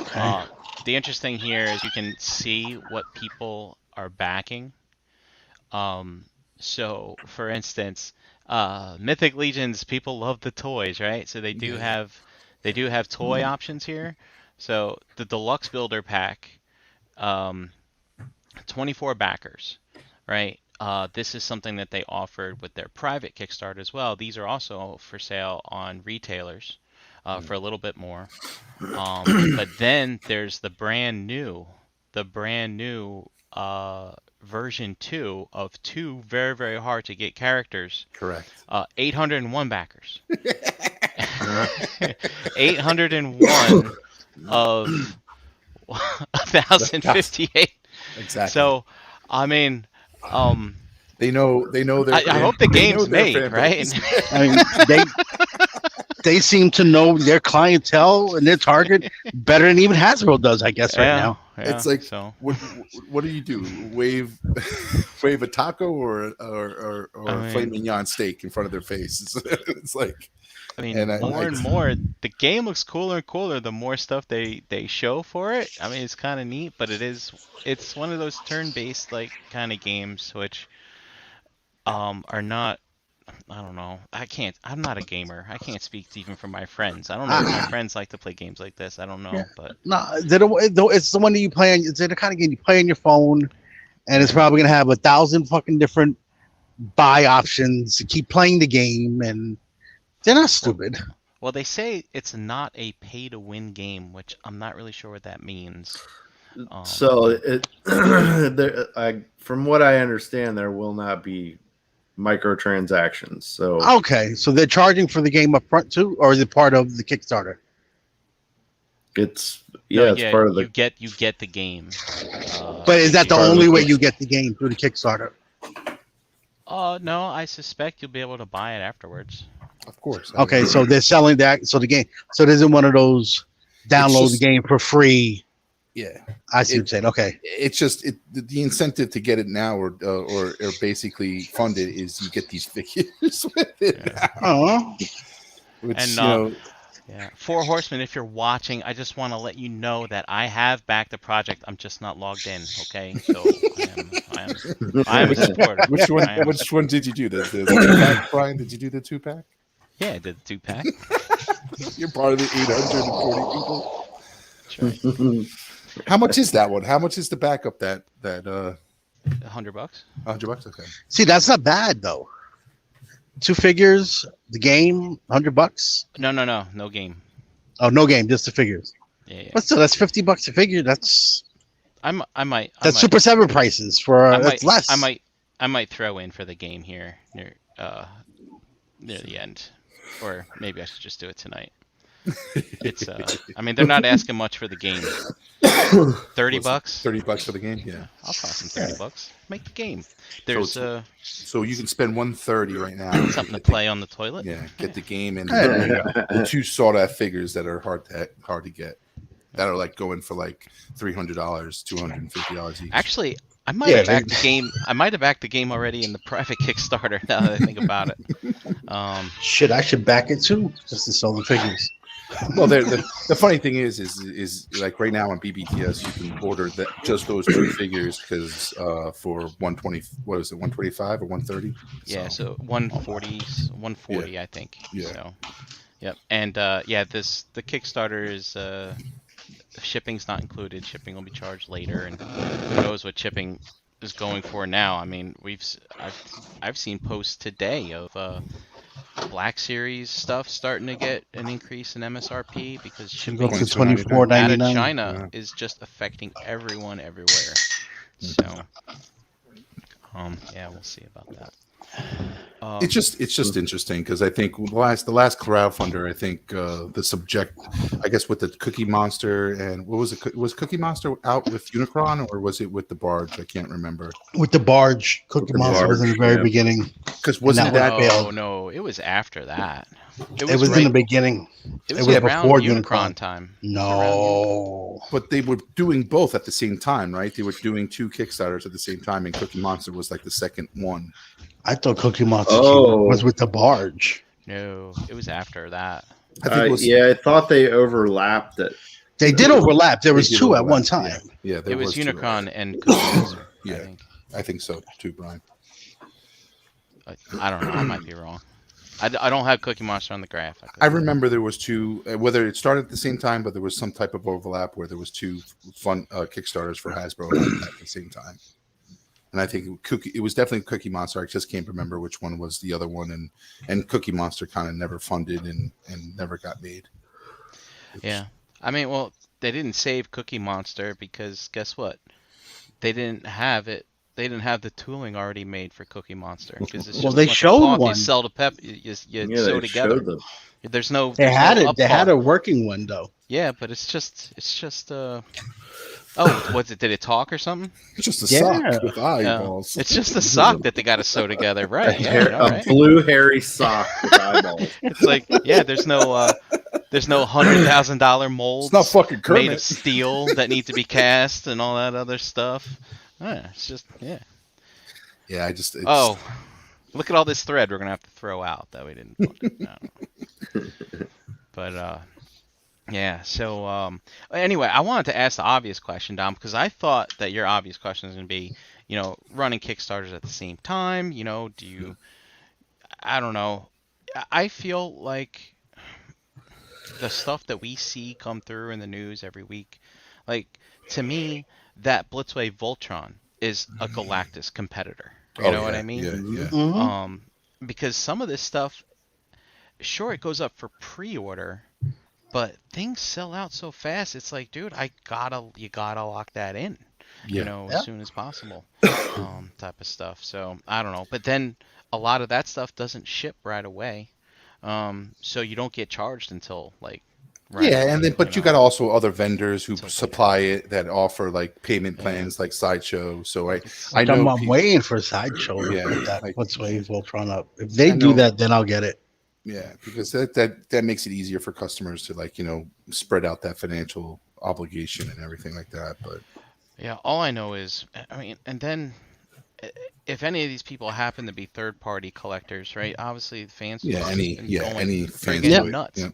Okay. The interesting here is you can see what people are backing. So for instance, Mythic Legions, people love the toys, right? So they do have toy options here. So the Deluxe Builder Pack, 24 backers, right? this is something that they offered with their private Kickstarter as well. These are also for sale on retailers for a little bit more. But then there's the brand new version 2 of two very, very hard to get characters. Correct. 801 backers. 801 of 1,058. Exactly. So, I mean, they know their. I hope the they know game's their made, fan right? base. I mean, they seem to know their clientele and their target better than even Hasbro does, I guess, right now. Yeah, It's like, so. what do you do? Wave a taco or I mean- filet mignon steak in front of their face? It's like, I mean, And more and more, the game looks cooler and cooler the more stuff they show for it. I mean, it's kind of neat, but it's one of those turn-based like kind of games which are not. I don't know. I'm not a gamer. I can't speak even for my friends. I don't know if my friends like to play games like this. I don't know, Yeah. but No, it's the one that you play on. It's the kind of game you play on your phone, and it's probably gonna have 1,000 fucking different buy options to keep playing the game, and they're not stupid. well, they say it's not a pay-to-win game, which I'm not really sure what that means. So it, from what I understand, there will not be microtransactions. So Okay, so they're charging for the game up front too, or is it part of the Kickstarter? it's No, it's part of the. you get the game. But is that the part of only the way Kickstarter. you get the game through the Kickstarter? No, I suspect you'll be able to buy it afterwards. of course. Okay, so they're selling that. So the game. So it isn't one of those download just- the game for free. Yeah, I see what you're saying. Okay. it's just the incentive to get it now or basically fund it is you get these figures with it. Yeah. Oh, Which, And, you know, Yeah, Four Horsemen, if you're watching, I just want to let you know that I have backed the project. I'm just not logged in, okay? So I am a supporter. which one did you do? The 2-pack, Brian? Did you do the 2-pack? Yeah, I did the 2-pack. You're part of the 840 people. That's right. How much is that one? How much is the backup that $100. $100? Okay. see, that's not bad though. 2 figures, the game, $100. No game. Oh, no game, just the figures. Yeah. But still, that's $50 a figure. That's I might. Super 7 prices for that's less. I might throw in for the game here near the end, or maybe I should just do it tonight. It's I mean, they're not asking much for the game. $30. $30 for the game? Yeah. I'll toss them $30. Make the game. There's So you can spend $130 right now. something to play on the toilet. Yeah, get the game and Hey. the 2 sought-after figures that are hard to get. That are like going for like $300, $250 each. Actually, I might Yeah, have backed the game. I might have backed the game already in the private Kickstarter. Now that I think about it. Shit, I should back it too, just to sell the figures. Well, the funny thing is like right now on BBTS you can order just those 2 figures because for 120, what is it, 125 or 130? Yeah, so 140, I think. Yeah. So, yep. And the Kickstarter is shipping's not included. Shipping will be charged later, and who knows what shipping is going for now. I mean, I've seen posts today of Black Series stuff starting to get an increase in MSRP because shipping Go to $24.99. out of $24.99. China is just affecting everyone everywhere. So, yeah, we'll see about that. It's just interesting because I think the last crowdfunder, I think the subject, I guess with the Cookie Monster and what was it? Was Cookie Monster out with Unicron or was it with the Barge? I can't remember. With the Barge, Cookie the Monster was in the Barge, very yeah. beginning. Because wasn't that that failed. No, it was after that. It was in the beginning. It was was around before Unicron Unicron. time. No. But they were doing both at the same time, right? They were doing 2 Kickstarters at the same time, and Cookie Monster was like the second one. I thought Cookie Monster Oh. was with the Barge. No, it was after that. I think it was. Yeah, I thought they overlapped it. They did overlap. There was They did 2 at one overlap, time. Yeah, there It was 2. Unicron and Cookie Monster. Yeah. I think. I think so too, Brian. I don't know. I might be wrong. I don't have Cookie Monster on the graph. I remember there was 2, whether it started at the same time, but there was some type of overlap where there was 2 fun Kickstarters for Hasbro at the same time. And I think it was definitely Cookie Monster. I just can't remember which one was the other one, and Cookie Monster kind of never funded and never got made. Yeah. I mean, well, they didn't save Cookie Monster because guess what? They didn't have it. They didn't have the tooling already made for Cookie Monster because it's just Well, a they bunch of showed cloth one. You sell to pep. You Yeah, sew they together. showed them. There's no. They there's had no it. They had upfall. a working one though. Yeah, but it's just. Oh, what's it? Did it talk or something? It's just a Yeah. sock with eyeballs. It's just a sock that they got to sew together, right? Yeah, A, I know, right? blue hairy sock with eyeballs. It's like, yeah, there's no $100,000 molds It's not fucking made of Kermit. steel that need to be cast and all that other stuff. It's just, yeah. Yeah, it's, Oh, look at all this thread we're gonna have to throw out that we didn't. But yeah. So anyway, I wanted to ask the obvious question, Dom, because I thought that your obvious question was gonna be, running Kickstarters at the same time. Do you? I don't know. I feel like the stuff that we see come through in the news every week, like to me, that Blitzway Voltron is a Galactus competitor. You know what I mean? Yeah, yeah. Mhm. Because some of this stuff, sure, it goes up for pre-order, but things sell out so fast. It's like, dude, you gotta lock that in, Yeah. as soon as possible, type of stuff. So I don't know, but then a lot of that stuff doesn't ship right away, so you don't get charged until like. Right Yeah, away, and then but you know. got also other vendors who It's okay. supply it that offer like payment plans like Sideshow. So I I'm know waiting for Sideshow to Yeah, put that like- What's Wave Voltron up. If they I do know. that, then I'll get it. yeah, because that makes it easier for customers to spread out that financial obligation and everything like that. But Yeah, all I know is, I mean, and then if any of these people happen to be third-party collectors, right? Obviously, the fans. any they're fans getting do it. nuts. Yeah.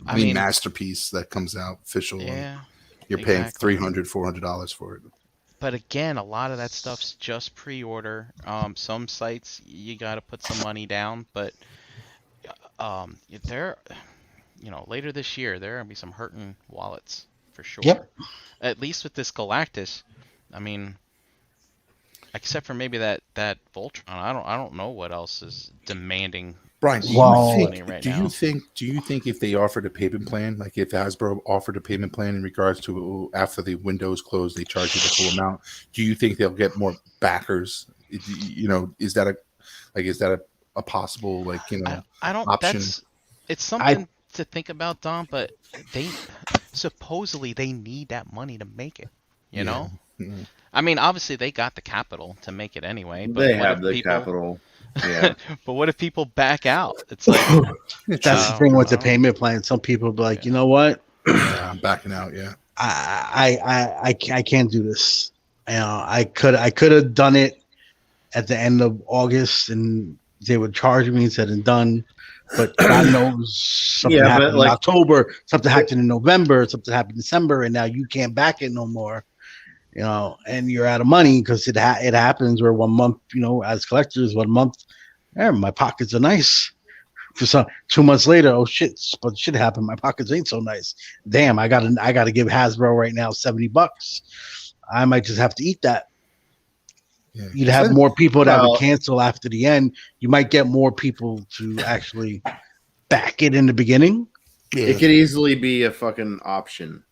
I Any mean, masterpiece that comes out official, yeah. you're paying exactly. $300-$400 for it. But again, a lot of that stuff's just pre-order. Some sites you got to put some money down, but there, later this year there are gonna be some hurting wallets for sure. Yep. At least with this Galactus, I mean, except for maybe that Voltron, I don't know what else is demanding. Brian, do Well- you Money right think? now. Do you think if they offered a payment plan, like if Hasbro offered a payment plan in regards to after the window's closed, they charge you the full amount? Do you think they'll get more backers? Is that a possible I don't. option? It's something to think about, Dom. But they supposedly they need that money to make it. You know. Mhm. I mean, obviously they got the capital to make it anyway. But They what have if the people, capital. Yeah. But what if people back out? It's like That's the thing with the Oh. payment plan. Some people be like, you know what? Yeah, I'm backing out. Yeah. I can't do this. I could have done it at the end of August and they would charge me and said and done. But God knows something Yeah, but happened in like- October, something happened in November, something happened in December, and now you can't back it no more. And you're out of money because it happens where 1 month, as collectors, 1 month, my pockets are nice. For some 2 months later, oh shit, but shit happened. My pockets ain't so nice. Damn, I gotta give Hasbro right now $70. I might just have to eat that. Yeah. You'd have more people that Well- would cancel after the end. You might get more people to actually back it in the beginning. It could easily be a fucking option.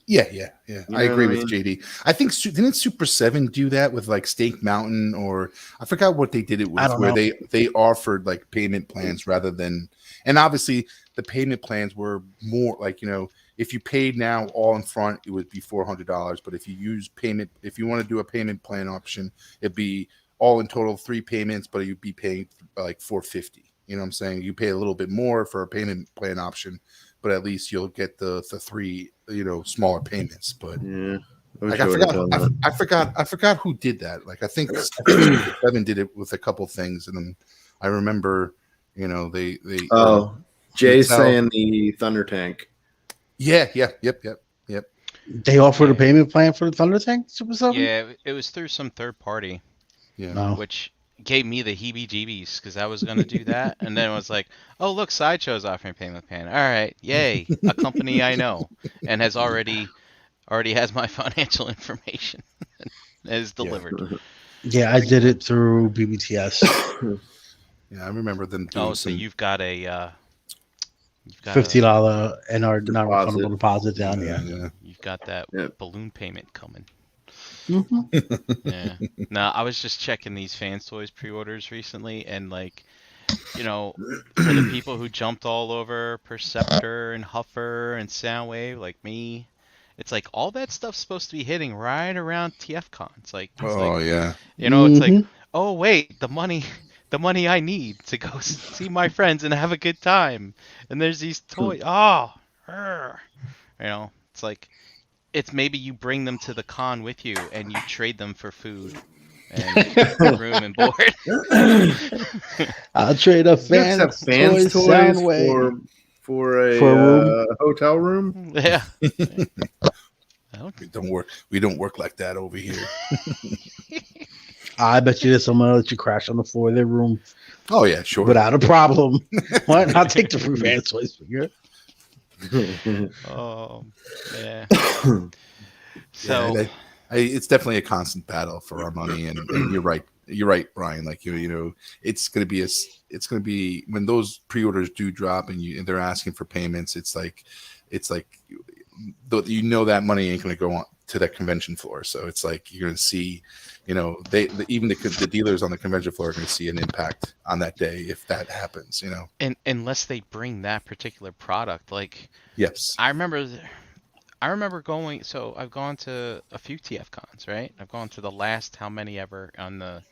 Yeah. You I know agree what I with JD. I think didn't Super 7 do that with like Stake Mountain, or I forgot what they did it I with, don't where know. they offered like payment plans rather than, and obviously the payment plans were more like, if you paid now all in front, it would be $400. But if you want to do a payment plan option, it'd be all in total 3 payments, but you'd be paying like $450. You know what I'm saying? You pay a little bit more for a payment plan option, but at least you'll get the 3 smaller payments. But Yeah. like, wish I would've done that. I forgot who did that. Like I think Seven did it with a couple things, and then I remember they Oh, Jay's Intel. saying the Thunder Tank. yep. They offered a payment plan for the Thunder Tank Super 7? yeah, it was through some third party, Yeah. No. which gave me the heebie-jeebies because I was gonna do that, and then it was like, oh look, Sideshow's offering payment plan. All right, yay, a company I know and has already has my financial information and is delivered. Yeah, I did it through BBTS. Yeah, I remember them doing Oh, so some. you've got a $50 non-refundable Deposit. deposit down. Yeah. Yeah. you've got that Yep. balloon payment coming. hmm Yeah. Now I was just checking these Fans Toys pre-orders recently, and like, for the people who jumped all over Perceptor and Huffer and Soundwave, like me, it's like all that stuff's supposed to be hitting right around TFCon. It's like, Oh yeah. it's like, hmm oh wait, the money I need to go see my friends and have a good time, and there's these toys. Oh, urgh. It's like, it's maybe you bring them to the con with you and you trade them for food and room and board. I'll trade a You guys have fans toys Soundwave for a For a room? hotel room. Yeah. I don't- We don't work like that over here. I bet you there's someone let you crash on the floor of their room Oh yeah, sure. without a problem. What? I'll take the free fan toys figure. Oh, yeah. Yeah, So, it's definitely a constant battle for our money, and you're right. You're right, Brian. Like it's gonna be it's gonna be when those pre-orders do drop and they're asking for payments. It's like that money ain't gonna go on to that convention floor. So it's like you're gonna see, even the dealers on the convention floor are gonna see an impact on that day if that happens. and unless they bring that particular product, like Yes. I remember going. So I've gone to a few TF cons, right? I've gone to the last how many ever on the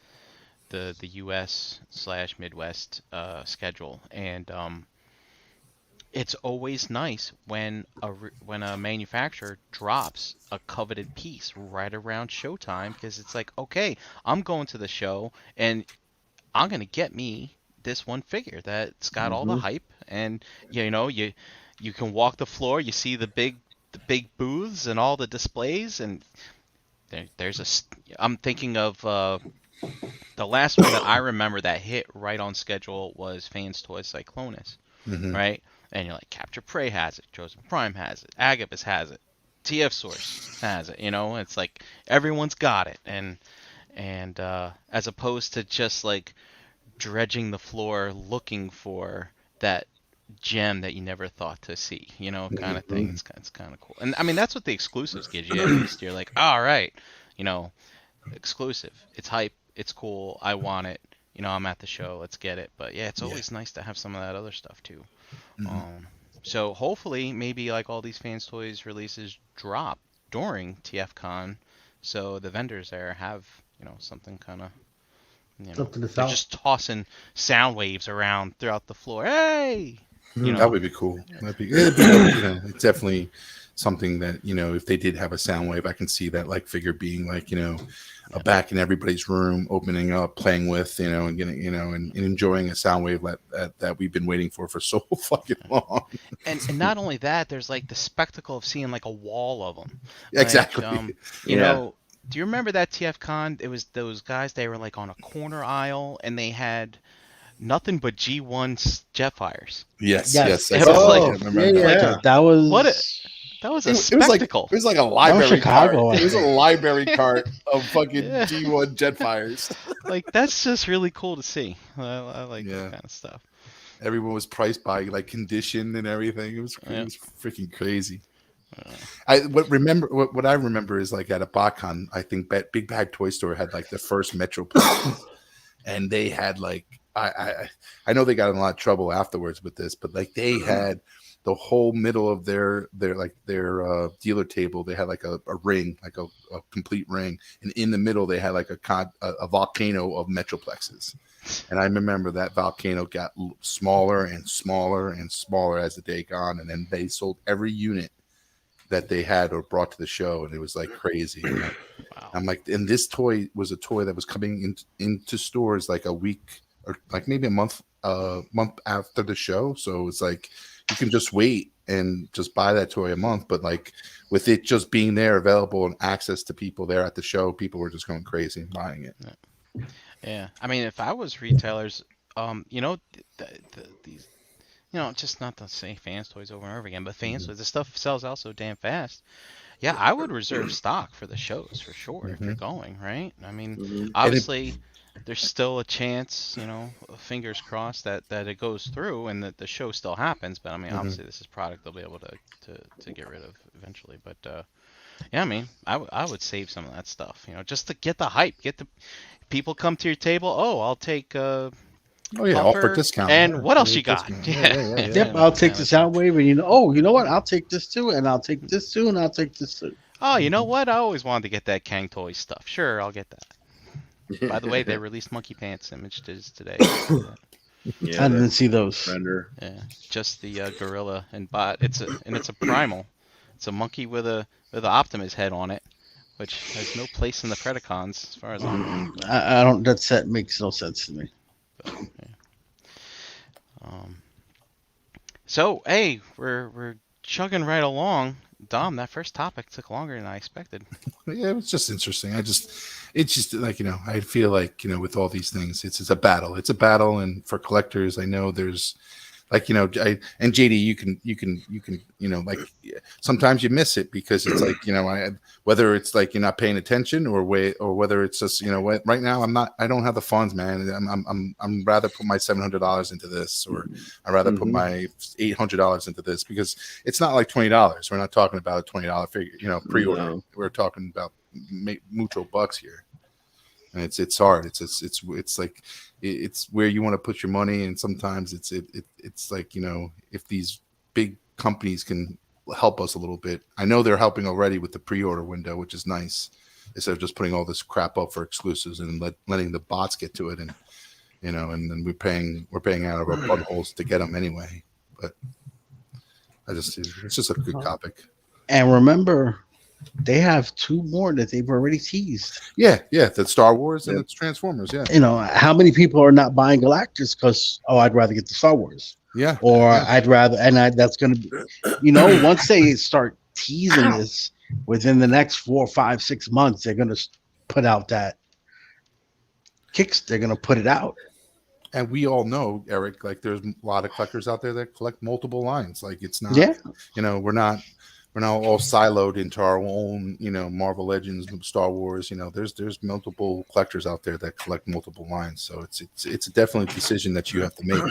US/Midwest schedule, and it's always nice when a manufacturer drops a coveted piece right around showtime, because it's like, okay, I'm going to the show and I'm gonna get me this one figure that's got all the hype, and you can walk the floor, you see the big booths and all the displays, and I'm thinking of the last one that I remember that hit right on schedule was Fans Toys Cyclonus, Mhm. right? And you're like, Capture Prey has it, Chosen Prime has it, Agabus has it, TF Source has it. It's like everyone's got it, and as opposed to just like dredging the floor looking for that gem that you never thought to see, kind of thing. It's kind of cool. And I mean, that's what the exclusives gives you. At least you're like, all right, exclusive. It's hype. It's cool. I want it. I'm at the show. Let's get it. But yeah, it's always nice to have some of that other stuff too. So hopefully, maybe like all these Fans Toys releases drop during TFCon, so the vendors there have something kind of. Something to They're sell. just tossing sound waves around throughout the floor. Hey, That would be cool. It'd be it's definitely something that if they did have a sound wave, I can see that like figure being like a back in everybody's room, opening up, playing with and getting and enjoying a sound wave that we've been waiting for so fucking long. And not only that, there's like the spectacle of seeing like a wall of them. Exactly. Do you remember that TF Con? It was those guys. They were like on a corner aisle, and they had nothing but G1 Jetfires. Yes. Yes. It was like- I remember yeah, that. yeah. That was That was a It was like spectacle. a library Chicago, cart. I It was a library cart of fucking Yeah. G1 Jetfires. Like that's just really cool to see. I like Yeah. that kind of stuff. Everyone was priced by like condition and everything. It was Yeah. freaking crazy. What I remember is like at a BotCon, I think Big Bag Toy Store had like the first Metroplex, and they had like I know they got in a lot of trouble afterwards with this, but like they had the whole middle of their dealer table. They had like a ring, like a complete ring, and in the middle they had like a volcano of Metroplexes. And I remember that volcano got smaller and smaller and smaller as the day gone, and then they sold every unit that they had or brought to the show, and it was like crazy. Wow. I'm like, and this toy was a toy that was coming into stores like a week or like maybe a month after the show. So it's like you can just wait and just buy that toy a month, but like with it just being there available and access to people there at the show, people were just going crazy and buying it. Yeah, I mean, if I was retailers, these, just not to say Fans Toys over and over again, but Fans Toys, the stuff sells out so damn fast. Yeah, I would reserve stock for the shows for sure if you're Mhm. going, right? I mean, Mhm. obviously, there's still a chance, fingers crossed that it goes through and that the show still happens. But I mean, Mhm. obviously, this is product they'll be able to get rid of eventually. But yeah, I mean, I would save some of that stuff, just to get the hype, get the people come to your table. Oh, I'll take Oh yeah, offer Pumper, discount. and Yeah, what else yeah, you got? discount. Yeah. Yep, I'll take the Soundwave, and you know what? I'll take this too, and I'll take this too, and I'll take this too. Oh, you know what? I always wanted to get that Kang Toys stuff. Sure, I'll get that. By the way, they released Monkey Pants images today. Yeah, I the didn't see those. render. Yeah, just the gorilla and bot. It's a primal. It's a monkey with a Optimus head on it, which has no place in the Predacons as far as I'm aware. I don't. That set makes no sense to me. But, yeah. So hey, we're chugging right along. Dom, that first topic took longer than I expected. Yeah, it was just interesting. It's just like, I feel like, with all these things, it's a battle. It's a battle, and for collectors, I know there's like, and JD, you can, like sometimes you miss it because it's like, whether it's like you're not paying attention or whether it's just, right now I don't have the funds, man. I'm rather put my $700 into this, or I'd rather put my $800 into this, because it's not like $20. We're not talking about a $20 figure, pre-order. No. We're talking about mucho bucks here. And it's hard. It's like it's where you want to put your money, and sometimes it's like, if these big companies can help us a little bit. I know they're helping already with the pre-order window, which is nice, instead of just putting all this crap up for exclusives and letting the bots get to it, and and then we're paying out of our buttholes to get them anyway. But it's just a good topic. And remember, they have 2 more that they've already teased. Yeah, the Star Wars and the Transformers. Yeah, How many people are not buying Galactus because I'd rather get the Star Wars, yeah, or yeah. I'd rather, that's going to be, once they start teasing this within the next 4, 5, 6 months, they're going to put out that kicks. They're going to put it out. And we all know, Eric, like there's a lot of collectors out there that collect multiple lines. Like it's not, we're not all siloed into our own, Marvel Legends, Star Wars. There's multiple collectors out there that collect multiple lines. So it's definitely a decision that you have to make.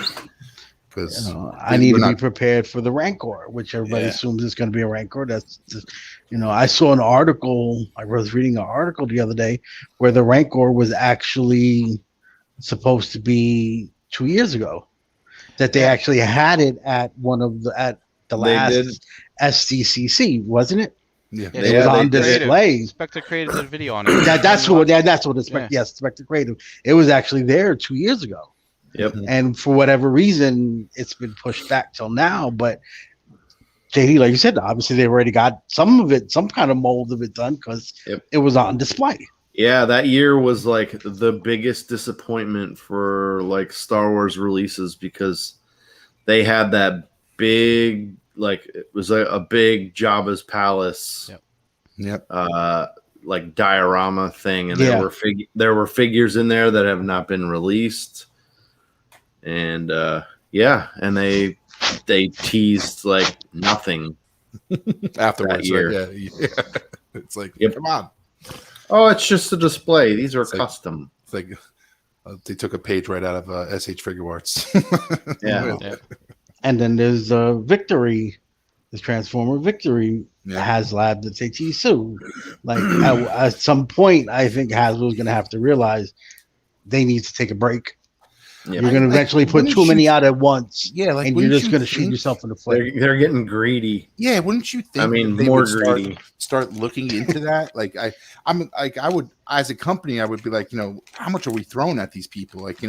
Because I need to be prepared for the Rancor, which everybody assumes is going to be a Rancor. That's just, I saw an article. I was reading an article the other day where the Rancor was actually supposed to be 2 years ago. That they actually had it at the last SDCC, wasn't it? Yeah, It was on display. Spectre Creative did a video on it. That's what Spectre Creative. It was actually there 2 years ago. Yep. And for whatever reason, it's been pushed back till now. But JD, like you said, obviously they've already got some of it, some kind of mold of it done, because it was on display. Yeah, that year was like the biggest disappointment for like Star Wars releases, because they had that big, like it was a big Jabba's palace, like diorama thing, and there were figures in there that have not been released, and and they teased like nothing afterwards. That year. Yeah. It's like, come on. Oh, it's just a display. These are custom. It's like they took a page right out of SH Figure Arts. Yeah. And then there's Victory, this Transformer Victory HasLab that they tease too. Like at some point, I think Hasbro's going to have to realize they need to take a break. Yeah, you're going to eventually put too many out at once. Yeah, and you're just going to shoot yourself in the foot. They're getting greedy. Yeah, wouldn't you think? I mean, they more would greedy. Start looking into that. Like I'm like, I would, as a company, I would be like, how much are we throwing at these people? Like,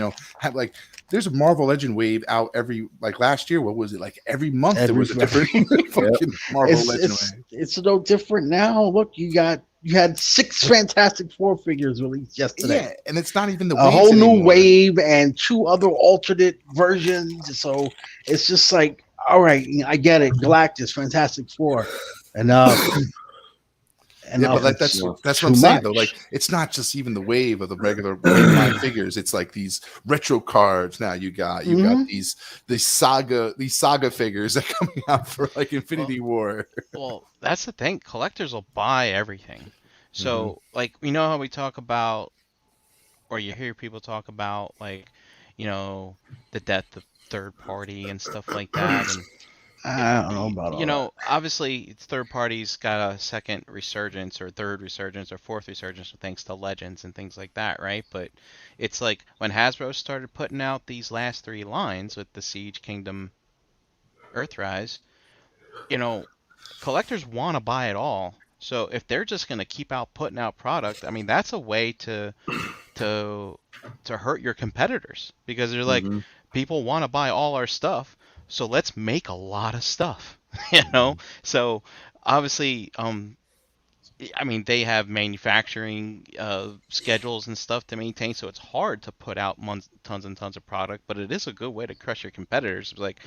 there's a Marvel Legend wave out every, like last year. What was it, like every month? There was a different fucking Marvel Legend wave. It's no different now. Look, you had 6 Fantastic Four figures released yesterday. Yeah, and it's not even a whole new wave and 2 other alternate versions. So it's just like, all right, I get it. Galactus, Fantastic Four, enough. And Yeah, but like it's that's too what I'm saying much. though. Like it's not just even the wave of the regular mainline figures. It's like these retro cards. Now you got Mhm. these saga figures that are coming out for like Infinity War. Well, that's the thing. Collectors will buy everything. So, like, you know how we talk about, or you hear people talk about, like, the death of third party and stuff like that. And I don't know about all that. obviously, it's third parties got a second resurgence or third resurgence or fourth resurgence thanks to Legends and things like that, right? But it's like when Hasbro started putting out these last three lines with the Siege, Kingdom, Earthrise, you know, collectors want to buy it all. So if they're just going to keep out putting out product, I mean, that's a way to hurt your competitors because they're like, Mhm. people want to buy all our stuff, so let's make a lot of stuff, So obviously, I mean, they have manufacturing schedules and stuff to maintain, so it's hard to put out tons and tons of product, but it is a good way to crush your competitors. It's like,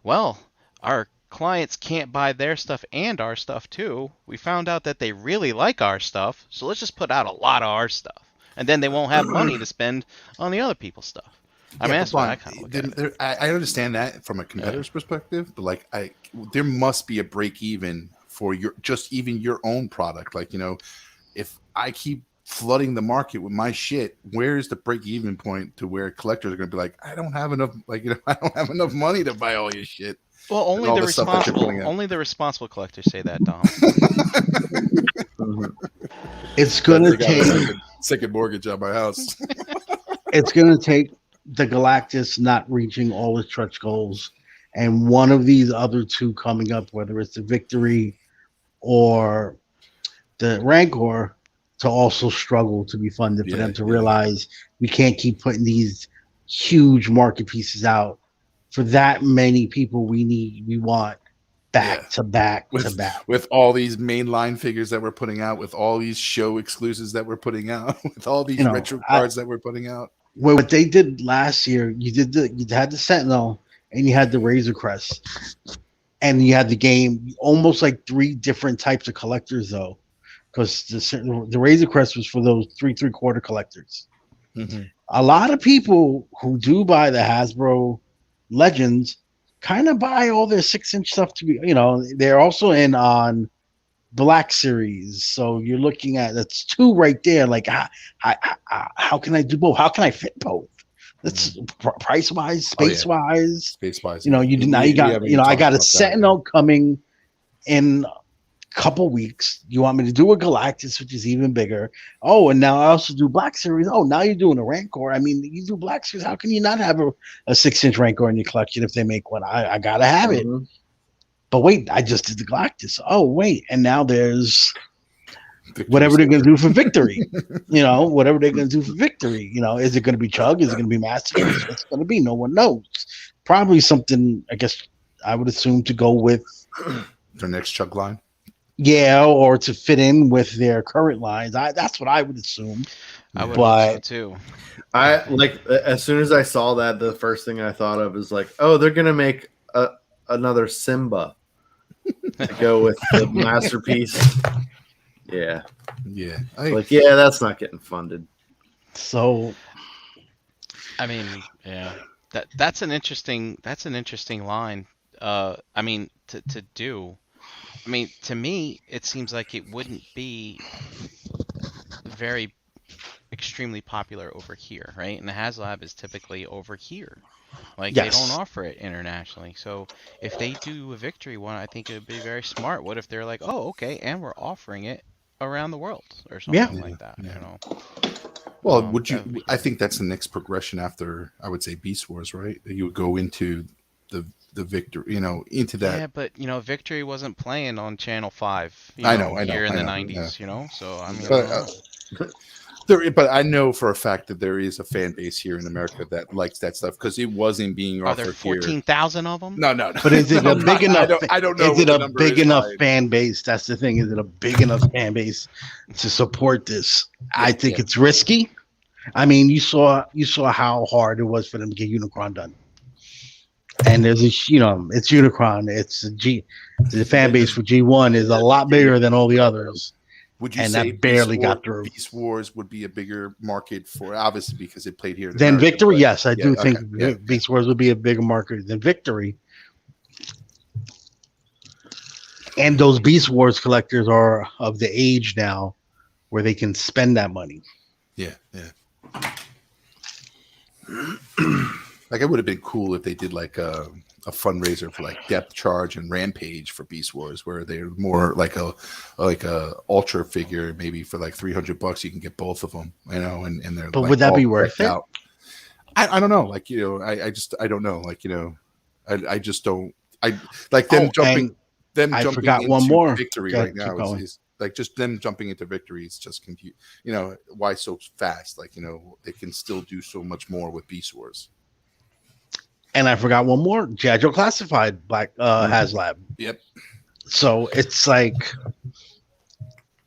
well, our clients can't buy their stuff and our stuff too. We found out that they really like our stuff, so let's just put out a lot of our stuff. And then they won't have money to spend on the other people's stuff. I mean, that's what I kind of look at it. I understand that from a competitor's perspective, but like there must be a break even for even your own product. Like, if I keep flooding the market with my shit, where is the break even point to where collectors are going to be like, I don't have enough, I don't have enough money to buy all your shit. Well, and all the stuff that you're putting out. only the responsible collectors say that, Dom. Mhm. It's gonna I got take. a second mortgage on my house. It's gonna take the Galactus not reaching all its stretch goals, and one of these other two coming up, whether it's the Victory or the Rancor, to also struggle to be funded for them to realize we can't keep putting these huge market pieces out for that many people we want back to back to back. With all these mainline figures that we're putting out, with all these show exclusives that we're putting out, with all these retro cards that we're putting out. Well, what they did last year, you had the Sentinel and you had the Razor Crest, and you had the game almost like three different types of collectors though, because the Razor Crest was for those 3/4 collectors. Mm-hmm. A lot of people who do buy the Hasbro Legends kind of buy all their 6-inch stuff to be, they're also in on Black Series. So you're looking at that's two right there. Like, how can I do both? How can I fit both? That's price wise, space wise. Space wise. I got a Sentinel coming in couple weeks. You want me to do a Galactus, which is even bigger. Oh, and now I also do Black Series. Oh, now you're doing a Rancor. I mean, you do Black Series. How can you not have a 6-inch Rancor in your collection if they make one? I gotta have it. But wait, I just did the Galactus. Oh, wait, and now there's whatever they're gonna do for Victory. Whatever they're gonna do for Victory. Is it gonna be Chug? Is it gonna be Master Chief? What's it gonna be? No one knows. Probably something. I guess I would assume to go with their next Chug line. Yeah, or to fit in with their current lines. That's what I would assume. I would hope so too. I like as soon as I saw that, the first thing I thought of is like, oh, they're gonna make another Simba to go with the masterpiece. Yeah. That's not getting funded. So, I mean, that's an interesting line. I mean, to do. I mean, to me, it seems like it wouldn't be very extremely popular over here, right? And the HasLab is typically over here. Like, They don't offer it internationally. So if they do a Victory one, I think it would be very smart. What if they're like, oh, okay, and we're offering it around the world or something like that, Well, I think that's the next progression after, I would say, Beast Wars, right? You would go into the Victory, into that. Yeah, but Victory wasn't playing on Channel 5. I know. Here in the 90s, So I mean, but I know for a fact that there is a fan base here in America that likes that stuff because it wasn't being offered. Are there 14,000 of them? No. But is it a big enough? I don't know. Is it a big enough fan base? That's the thing. Is it a big enough fan base to support this? I think it's risky. I mean, you saw how hard it was for them to get Unicron done. And there's it's Unicron. The fan base for G1 is a lot bigger than all the others. Would you And say that barely Beast War- got through. Beast Wars would be a bigger market for, obviously because it played here in Then America, Victory, but- yes, I do yeah, think okay, yeah, Beast Wars would be a bigger market than Victory. And those Beast Wars collectors are of the age now where they can spend that money. yeah. Like it would have been cool if they did like a fundraiser for like Depth Charge and Rampage for Beast Wars, where they're more like a ultra figure, maybe for like $300 you can get both of them, you know, and they're. But like, would that all be worth decked it? out. I don't know, like, you know, I don't know, like, you know, I just don't. I like them jumping. and I Jumping forgot one into more. Victory Yeah, right keep now going. is like just them jumping into Victory. It's just confused. You know, why so fast? Like, you know, they can still do so much more with Beast Wars. And I forgot one more. G.I. Joe Classified Black HasLab. Yep. So it's like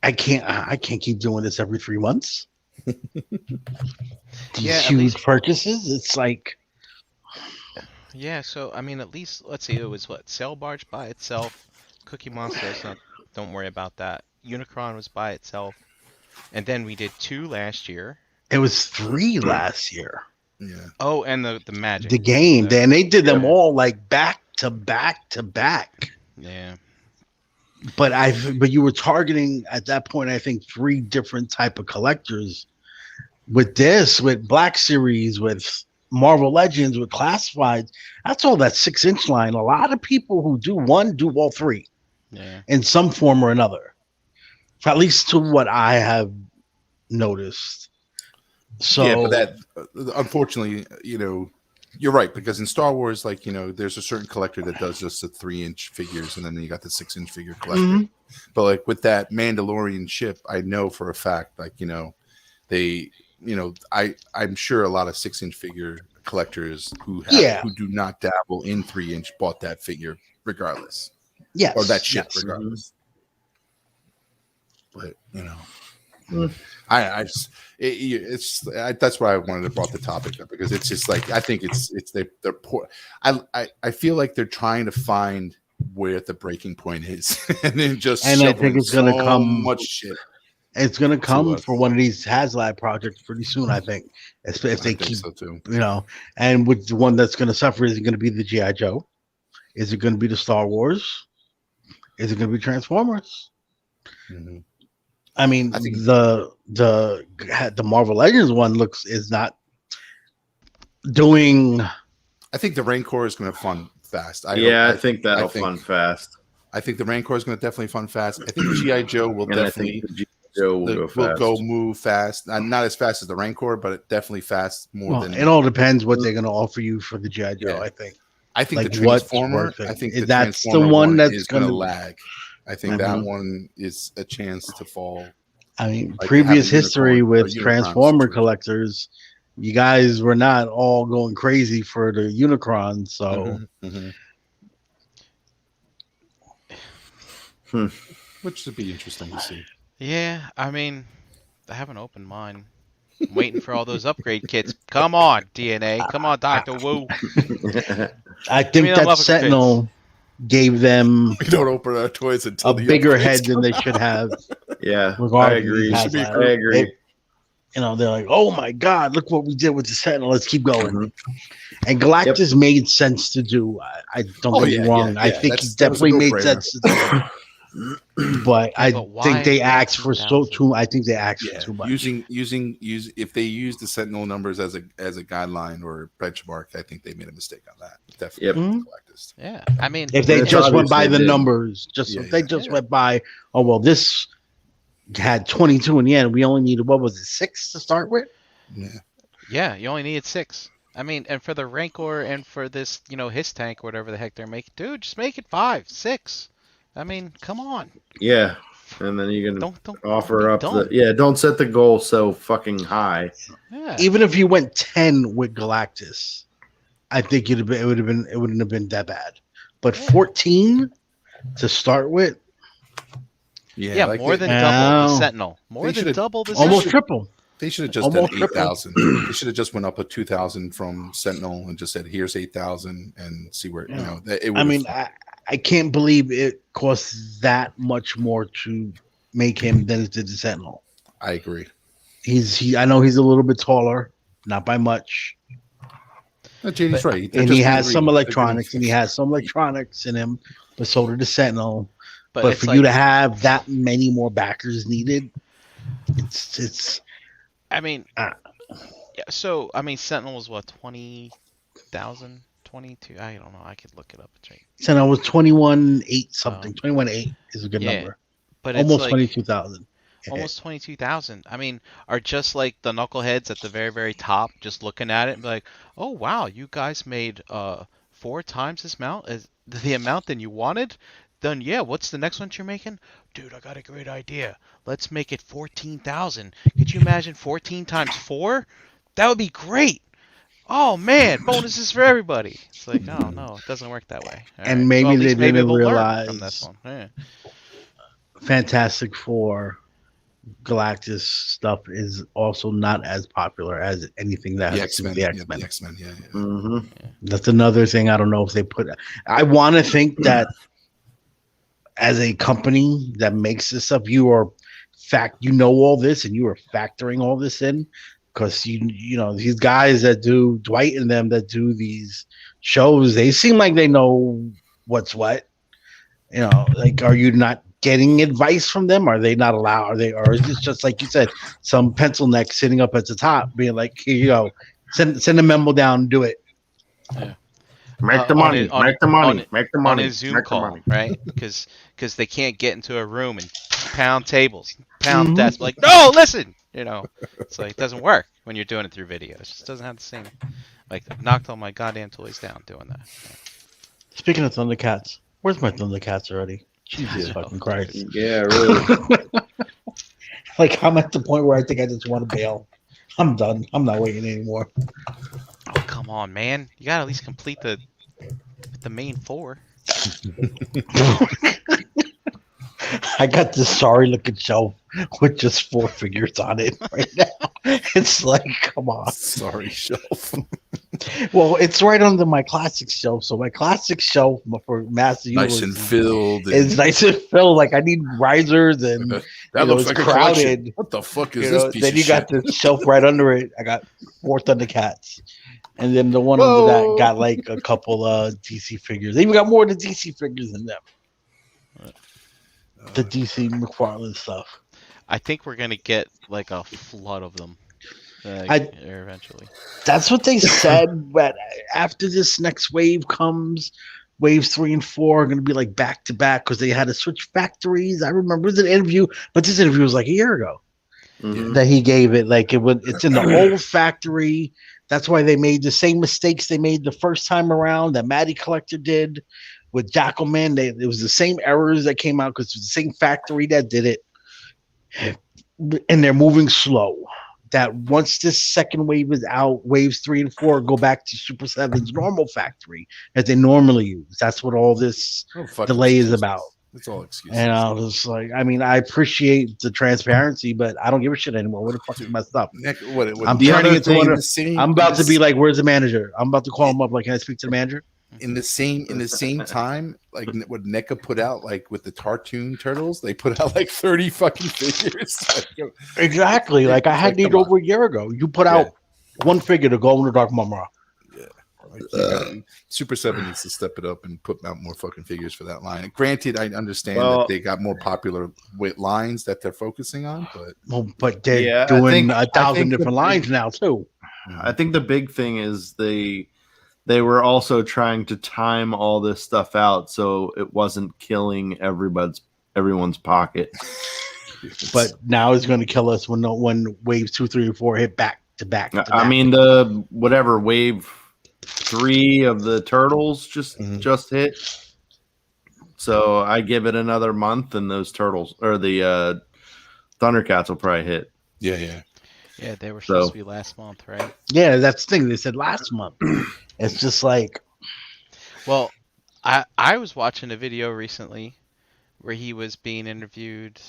I can't keep doing this every 3 months. These Yeah, at huge least- purchases. It's like Yeah, so I mean, at least let's see, it was what, Sail Barge by itself, Cookie Monster. Don't worry about that. Unicron was by itself, and then we did 2 last year. it was 3 last year. Yeah. Oh, and the Magic. The game. The- And they did them yeah. all like back to back to back. Yeah. But you were targeting at that point, I think, 3 different type of collectors. With this, with Black Series, with Marvel Legends, with Classifieds, that's all that 6-inch line. A lot of people who do one do all 3 Yeah. in some form or another. At least to what I have noticed. So Yeah, but that unfortunately, you know, you're right, because in Star Wars, like, you know, there's a certain collector that does just the 3-inch figures, and then you got the 6-inch figure collector. Mhm. But like with that Mandalorian ship, I know for a fact, like, you know, they, you know, I'm sure a lot of 6-inch figure collectors who do not dabble in 3-inch bought that figure regardless, yes, or that ship yes. regardless. But you know, Mm. that's why I wanted to brought the topic up, because it's just like I think they're poor. I feel like they're trying to find where the breaking point is, and then just And I think shoveling it's gonna so come- much shit. It's going to come us. for one of these HasLab projects pretty soon, I think. If I they think keep, so too. you know, and with the one that's going to suffer, is it going to be the G.I. Joe? Is it going to be the Star Wars? Is it going to be Transformers? Mhm. I mean, I think- the Marvel Legends one is not doing. I think the Rancor is going to fun fast. I think I that'll think- fun fast. I think the Rancor is going to definitely fun fast. I think GI Joe will And definitely I think the G.I. Joe will go fast. move fast. Not as fast as the Rancor, but definitely fast more Well, than. it all depends what they're going to offer you for the G.I. Joe. Yeah. I think. I think like, the what's Transformer. worth it. I think That's the Transformer one that's is going to gonna- lag. I think that Mhm. one is a chance to fall. I mean, Like previous having history unicorn- with a unicorn Transformer situation. collectors, you guys were not all going crazy for the Unicron. So Mhm. Hmm. Which would be interesting to see. Yeah, I mean, I have an open mind. I'm waiting for all those upgrade kits. Come on, DNA. Come on, Dr. Wu. I think I'm that up for Sentinel gave them We don't open our toys until a the bigger upgrades head than come they out. should have. Yeah, I Regardless, agree. it Should be has cool. I agree. It- You know, they're like, "Oh my God, look what we did with the Sentinel. Let's keep going." Mhm. And Galactus made sense to do. I don't Oh, get yeah, me wrong. yeah, I yeah. think That's- he that was a definitely made no-brainer. sense to do. But I but why think they asked for 2000? too. I think they asked Yeah, for too much. use if they use the Sentinel numbers as a guideline or benchmark, I think they made a mistake on that. Definitely, Yep. Mhm. Galactus. Yeah, I mean, If they That's just went by obviously the did. numbers, just Yeah, if they yeah, just yeah. went by, oh well, this had 22 in the end. We only needed, what was it, 6 to start with? yeah, you only needed 6. I mean, and for the Rancor and for this, his tank, whatever the heck they're making, dude, just make it 5, 6. I mean, come on. Yeah, and then you can Don't offer be up dumb. don't set the goal so fucking high. Yeah. Even if you went 10 with Galactus, I think it wouldn't have been that bad. But 14 to start with, Yeah, like more they, than double the Ow. Sentinel. More They than should've double the almost Sentinel. triple. they should have just done almost triple. 8,000. They should have just went up with 2,000 from Sentinel and just said, "Here's 8,000," and see where Yeah. you know. That it I would've- mean, I can't believe it costs that much more to make him than it did the Sentinel. I agree. I know he's a little bit taller, not by much, No, JD's right. They're and just he gonna has some they're gonna- electronics, and he has some electronics in him, but so did the Sentinel. But it's for like, you to have that many more backers needed, it's I mean, Ah. yeah. So I mean, Sentinel was what 20,000, 22. I don't know. I could look it up. It's right. Sentinel was 21.8 something. 21.8 is a good Yeah, number. But it's Almost like 22,000. almost 22,000. I mean, are just like the knuckleheads at the very, very top, just looking at it and be like, oh wow, you guys made 4 times this amount as the amount than you wanted. Then yeah, what's the next one you're making? Dude, I got a great idea. Let's make it 14,000. Could you imagine 14 times 4? That would be great. Oh man, bonuses for everybody. It's like, oh no, it doesn't work that way. All And right. maybe Well, at they least maybe didn't they'll learn realize- from this one. Yeah. Fantastic Four Galactus stuff is also not as popular as anything that The has to do X-Men. with the Yeah, X-Men. the X-Men. Yeah, yeah. Mm-hmm. That's another thing. I don't know if they put. I want to think that as a company that makes this stuff, you are you know all this and you are factoring all this in, because you know these guys that do Dwight and them that do these shows, they seem like they know what's what. You know, like, are you not getting advice from them? Are they not allowed? Or is this just like you said, some pencil neck sitting up at the top being like, here you go, send a memo down and do it. Make the on money. it- on- Make the money. on it- Make the on money. a Zoom make the call, money. right? Because they can't get into a room and pound tables, pound Mhm. desks. Like, no, listen, you know, it's like it doesn't work when you're doing it through video. It just doesn't have the same. Like, knocked all my goddamn toys down doing that. Speaking of Thundercats, where's my Thundercats already? Jesus fucking Christ. Yeah, really. Like, I'm at the point where I think I just want to bail. I'm done. I'm not waiting anymore. Oh, come on, man! You gotta at least complete the main 4. I got this sorry looking shelf with just 4 figures on it right now. It's like, come on. Sorry, shelf. Well, it's right under my classic shelf. So my classic shelf for Master Nice Universe and filled. is nice and filled. Like, I need risers and that you know, looks it's like a crowded. collection. What the fuck is you this know, piece then of you shit? got the shelf right under it. I got 4 Thundercats. And then the one Whoa. under that got like a couple DC figures. They even got more of the DC figures than them. The DC McFarlane stuff. I think we're gonna get like a flood of them. Eventually. That's what they said. But after this next wave comes, waves 3 and 4 are going to be like back to back because they had to switch factories. I remember it was an interview, but this interview was like a year ago Mhm. that he gave it. Like it's in the old factory. That's why they made the same mistakes they made the first time around that Matty Collector did with Jackalman. It was the same errors that came out because it was the same factory that did it. And they're moving slow. That once this second wave is out, waves 3 and 4 go back to Super 7's normal factory as they normally use. That's what all this Oh, fuck delay is excuses. about. It's all excuses. And I was like, I mean, I appreciate the transparency, but I don't give a shit anymore. Where the fuck is my stuff? Nick, what, I'm the turning other it to thing one in of- the same- I'm about in to the be like, where's the manager? I'm about to call him up. Like, can I speak to the manager? in the same time, like what NECA put out, like with the cartoon turtles, they put out like 30 fucking figures. Exactly. Like, I had Like, these come on. over a year ago. You put out one figure to go in the Dark Mumra. Like, you gotta- Super 7 needs to step it up and put out more fucking figures for that line. And granted, I understand Well- that they got more popular with lines that they're focusing on, but Well, but they're Yeah, I doing think- 1,000 I think the different lines now, too. I think the big thing is they were also trying to time all this stuff out so it wasn't killing everyone's pocket. But now it's going to kill us when waves 2, 3, and 4 hit back to back. to I back. mean, the whatever wave 3 of the turtles Mhm. just hit. So I give it another month, and those turtles or the Thundercats will probably hit. yeah. Yeah, they were So- supposed to be last month, right? Yeah, that's the thing. They said last month. It's just like, Well, I was watching a video recently where he was being interviewed.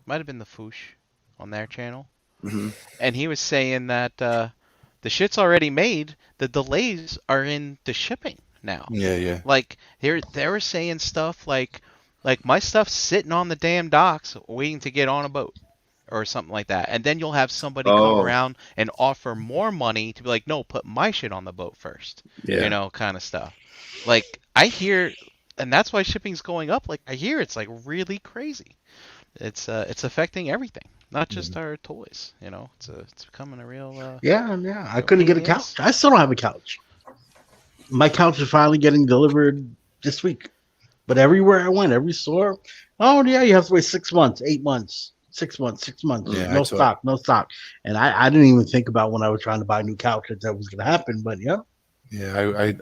Might have been the Foosh on their channel, Mhm. and he was saying that the shit's already made. The delays are in the shipping now. Yeah. Like they were saying stuff like Like my stuff's sitting on the damn docks waiting to get on a boat or something like that. And then you'll have somebody come Oh. around and offer more money to be like, no, put my shit on the boat first. Yeah. You know, kind of stuff. Like I hear, and that's why shipping's going up. Like I hear it's like really crazy. It's affecting everything, not just our toys. You know, it's becoming a real. Yeah. I couldn't get a Yes. couch. I still don't have a couch. My couch is finally getting delivered this week. But everywhere I went, every store, oh yeah, you have to wait 6 months, 8 months, 6 months, 6 months. Yeah, no I saw stock, no stock. And I didn't even think about when I was trying to buy a new couch that was gonna happen. But yeah. Yeah,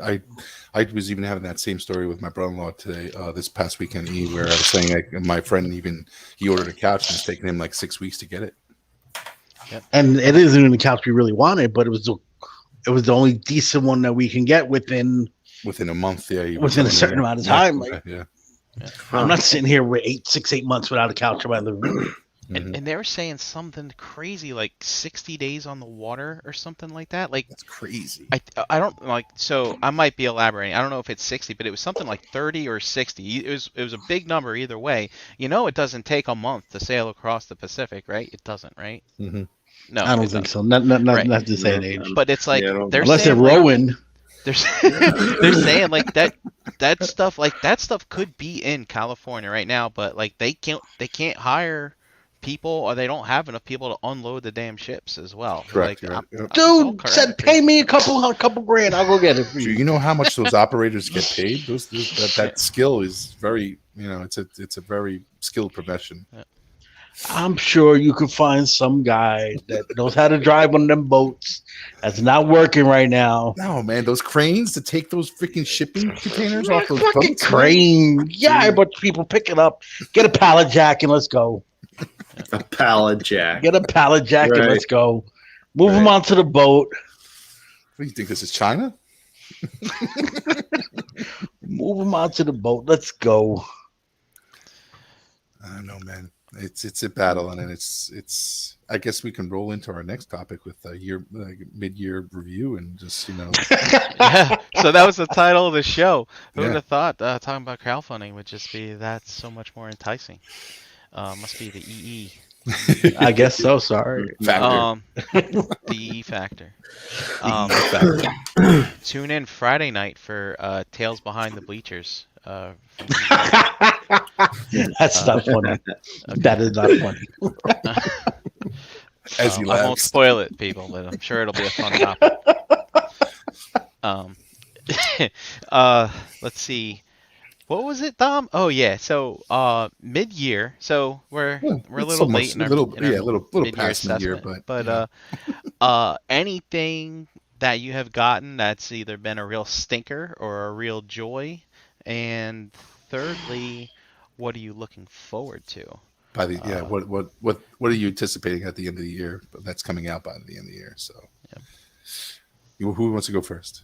I was even having that same story with my brother-in-law today, this past weekend, where I was saying like, my friend he ordered a couch and it's taken him like 6 weeks to get it. And it isn't even the couch we really wanted, but it was the only decent one that we can get within Within a month, yeah. Within a certain amount of time, like- yeah. I'm not sitting here with 8 months without a couch in my living room. And they were saying something crazy like 60 days on the water or something like that. Like That's crazy. I don't like, so I might be elaborating. I don't know if it's 60, but it was something like 30 or 60. It was a big number either way. You know, it doesn't take a month to sail across the Pacific, right? It doesn't, right? Mm-hmm. No, I don't it think doesn't. so. Not Right. this day and age. But it's like Yeah, I don't- they're Unless they're saying, like, rowing. they're saying like that stuff could be in California right now, but like they can't hire people, or they don't have enough people to unload the damn ships as well. Correct, Like, right, yeah. it's all Dude correct. said, "Pay me a couple grand. I'll go get it for Do you." you know how much those operators get paid? That skill is very, it's a very skilled profession. I'm sure you could find some guy that knows how to drive one of them boats that's not working right now. No, man, those cranes to take those freaking shipping containers off those Fucking boats. crane. Yeah, a bunch of people pick it up. Get a pallet jack and let's go. A pallet jack. Get a pallet jack and Right. let's go. Move them Right. onto the boat. What do you think? This is China? Move them onto the boat. Let's go. I don't know, man. It's a battle, and then it's. I guess we can roll into our next topic with a mid-year review, and just Yeah, so that was the title of the show. Who would Yeah. have thought talking about crowdfunding would just be that's so much more enticing? Must be the EE. I guess so. Sorry. factor. The E factor. Tune in Friday night for Tales Behind the Bleachers. From That's not funny. That is not funny. As he I won't laughs. spoil it, people, but I'm sure it'll be a fun topic. Let's see. What was it, Dom? Oh yeah. So mid-year. So we're a It's little late almost in our, a little mid-year past mid-year, assessment. but Anything that you have gotten that's either been a real stinker or a real joy, and thirdly, what are you looking forward to? by the what are you anticipating at the end of the year? But that's coming out by the end of the year. So, who wants to go first?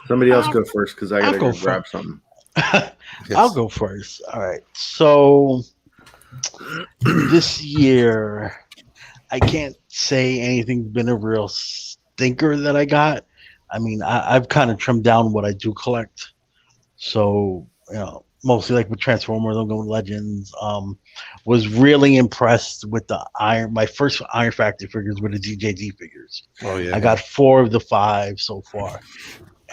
Somebody else go first because I gotta I'll go go grab something. I'll go first. All right. So this year, I can't say anything's been a real stinker that I got. I mean, I've kind of trimmed down what I do collect. So, mostly like with Transformers, I'm going Legends. Was really impressed with my first Iron Factory figures were the DJZ figures. Oh yeah, I got 4 of the 5 so far.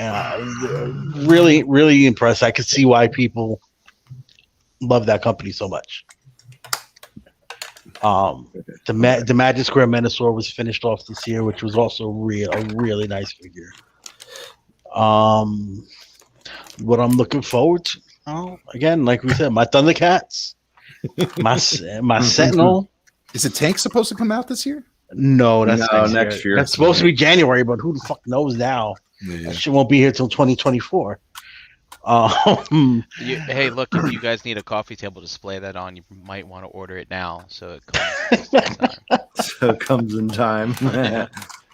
And really, really impressed. I could see why people love that company so much. The Magic Square Menasor was finished off this year, which was also a really nice figure. What I'm looking forward to, again, like we said, my Thundercats, my Sentinel. Is the tank supposed to come out this year? No, that's No, next year. That's supposed to be January, but who the fuck knows now? Yeah. That shit won't be here till 2024. Hey, look, if you guys need a coffee table display that on, you might want to order it now so it comes next time. So it comes in time.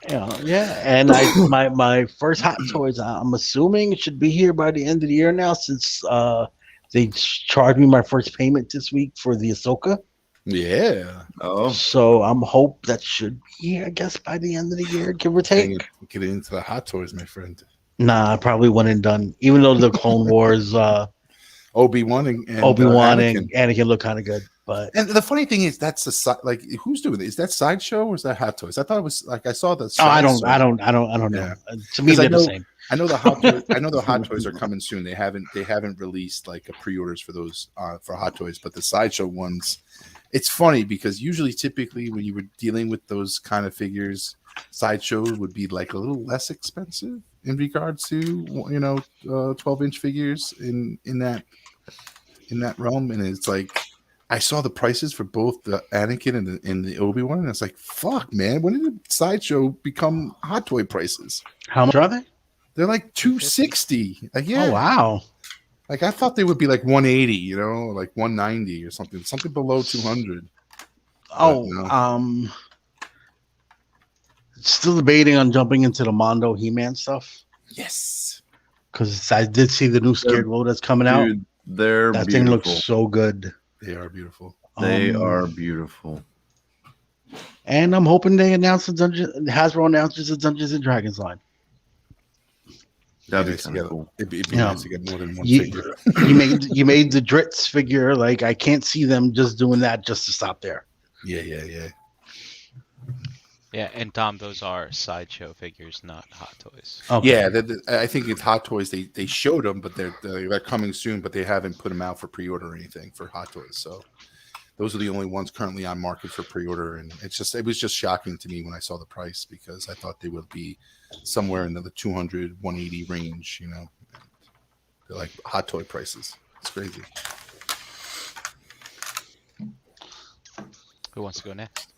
Yeah, and my first Hot Toys, I'm assuming it should be here by the end of the year now, since they charged me my first payment this week for the Ahsoka. Yeah. Oh, So I'm hope that should be here, I guess, by the end of the year, give or take. Get into the Hot Toys, my friend. Nah, I probably went and done. Even though the Clone Wars, Oh, Obi-Wan and Obi-Wan Anakin. and Anakin look kind of good, but And the funny thing is, that's the like who's doing it? Is that Sideshow or is that Hot Toys? I thought it was like I saw the. I Sideshow. don't know. Yeah. To me, 'Cause I they're the know- same. I know the Hot Toys. I know the Hot Toys are coming soon. They haven't released like a pre-orders for those for Hot Toys, but the Sideshow ones. It's funny because typically, when you were dealing with those kind of figures, Sideshow would be like a little less expensive in regards to 12-inch figures in that realm, and it's like I saw the prices for both the Anakin and the Obi-Wan, and it's like, fuck, man, when did Sideshow become Hot Toy prices? How much are they? They're like $260. Like, yeah. Oh wow. Like I thought they would be like 180, like 190 or something below 200. Oh, no. Still debating on jumping into the Mondo He-Man stuff Yes. because I did see the new Scared Wolf that's coming out. Dude, they're That beautiful. thing looks so good. They are beautiful. They Um, are beautiful. and I'm hoping they announce Hasbro announces the Dungeons and Dragons line. That'd be nice to kind of get- cool. It'd be Yeah. nice to get more than one You- figure. you made the Dritz figure. Like I can't see them just doing that just to stop there. Yeah. Yeah, and Tom, those are Sideshow figures, not Hot Toys. Okay. Yeah, I think it's Hot Toys. They showed them, but they're coming soon. But they haven't put them out for pre-order or anything for Hot Toys. So those are the only ones currently on market for pre-order. And it was just shocking to me when I saw the price because I thought they would be somewhere in the 200, 180 range. They're like Hot Toy prices. It's crazy. Who wants to go next?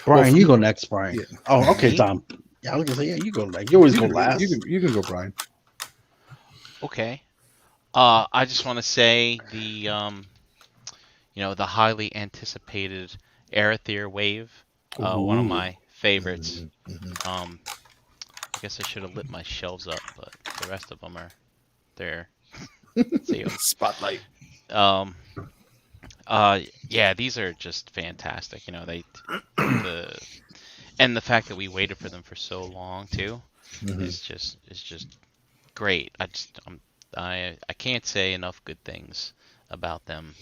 Brian, Well, you go next, Brian. Yeah. Oh, okay, Me? Tom. Yeah, I was gonna say, yeah, you go next. You always go last. You can go, Brian. Okay. I just want to say the the highly anticipated Arethyr wave, one of Ooh. my favorites. Mhm. I guess I should have lit my shelves up, but the rest of them are there. See 'em. Spotlight. Yeah, these are just fantastic. The fact that we waited for them for so long too Mhm. is just great. I can't say enough good things about them.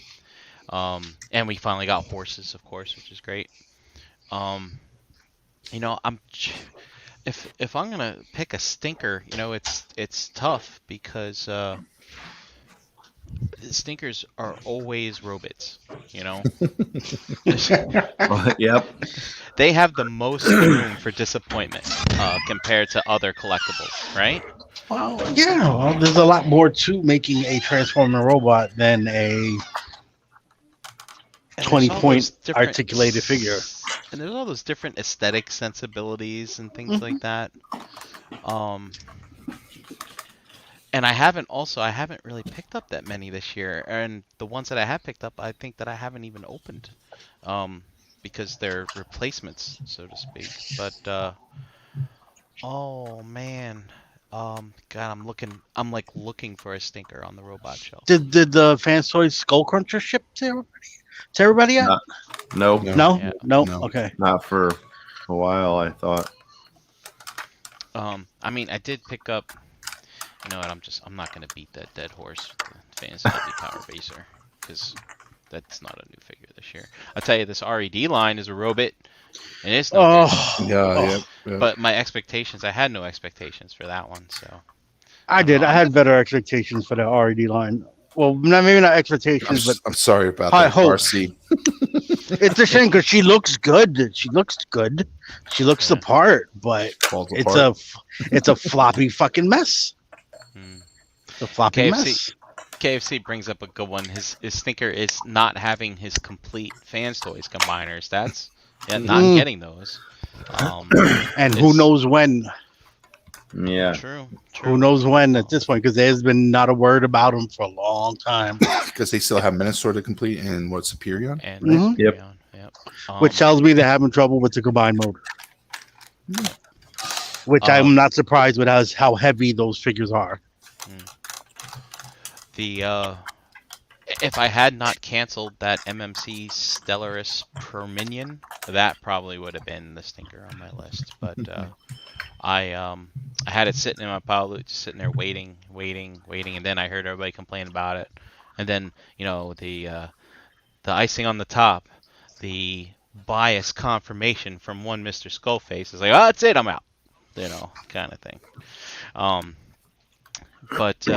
And we finally got horses, of course, which is great. If I'm gonna pick a stinker, it's tough because stinkers are always robots. Yep. They have the most room for disappointment compared to other collectibles, right? Well, yeah. Well, there's a lot more to making a transforming robot than a And 20 there's all point those different articulated figure. And there's all those different aesthetic sensibilities and things like that. And I haven't really picked up that many this year. And the ones that I have picked up, I think that I haven't even opened. Because they're replacements, so to speak. But oh man. God, I'm looking for a stinker on the robot shelf. Did the Fans Toys Skull Cruncher ship to everybody yet? Nope. No? Yeah. No? No. Okay. Not for a while, I thought. I mean, I did pick up. You know what? I'm not gonna beat that dead horse with the Fantasy Power Baser because that's not a new figure this year. I'll tell you, this RED line is a robot, and it's no good. Oh, Yeah. But my expectations, I had no expectations for that one, so. I did. I had better expectations for the RED line. Well, maybe not expectations, but I'm sorry about I that, hope. RC. it's a shame because she looks good. She looks good. She looks the Yeah. part, but Falls it's apart. it's a floppy fucking mess. Hmm. It's a floppy KFC. mess. KFC brings up a good one. His stinker is not having his complete Fans Toys combiners. That's not Mm. getting those. And who it's- knows when? Yeah. True. Who knows when at this point? Because there's been not a word about him for a long time. Because they still have Minosaur to complete and what Superior? And Mhm. Yep. Yep. Which tells me they're having trouble with the combined motor. Which I'm not surprised with how heavy those figures are. If I had not canceled that MMC Stellaris per minion, that probably would have been the stinker on my list. But I had it sitting in my pile, just sitting there waiting, and then I heard everybody complain about it. And then the icing on the top, the bias confirmation from one Mr. Skullface is like, oh, that's it, I'm out, kind of thing. But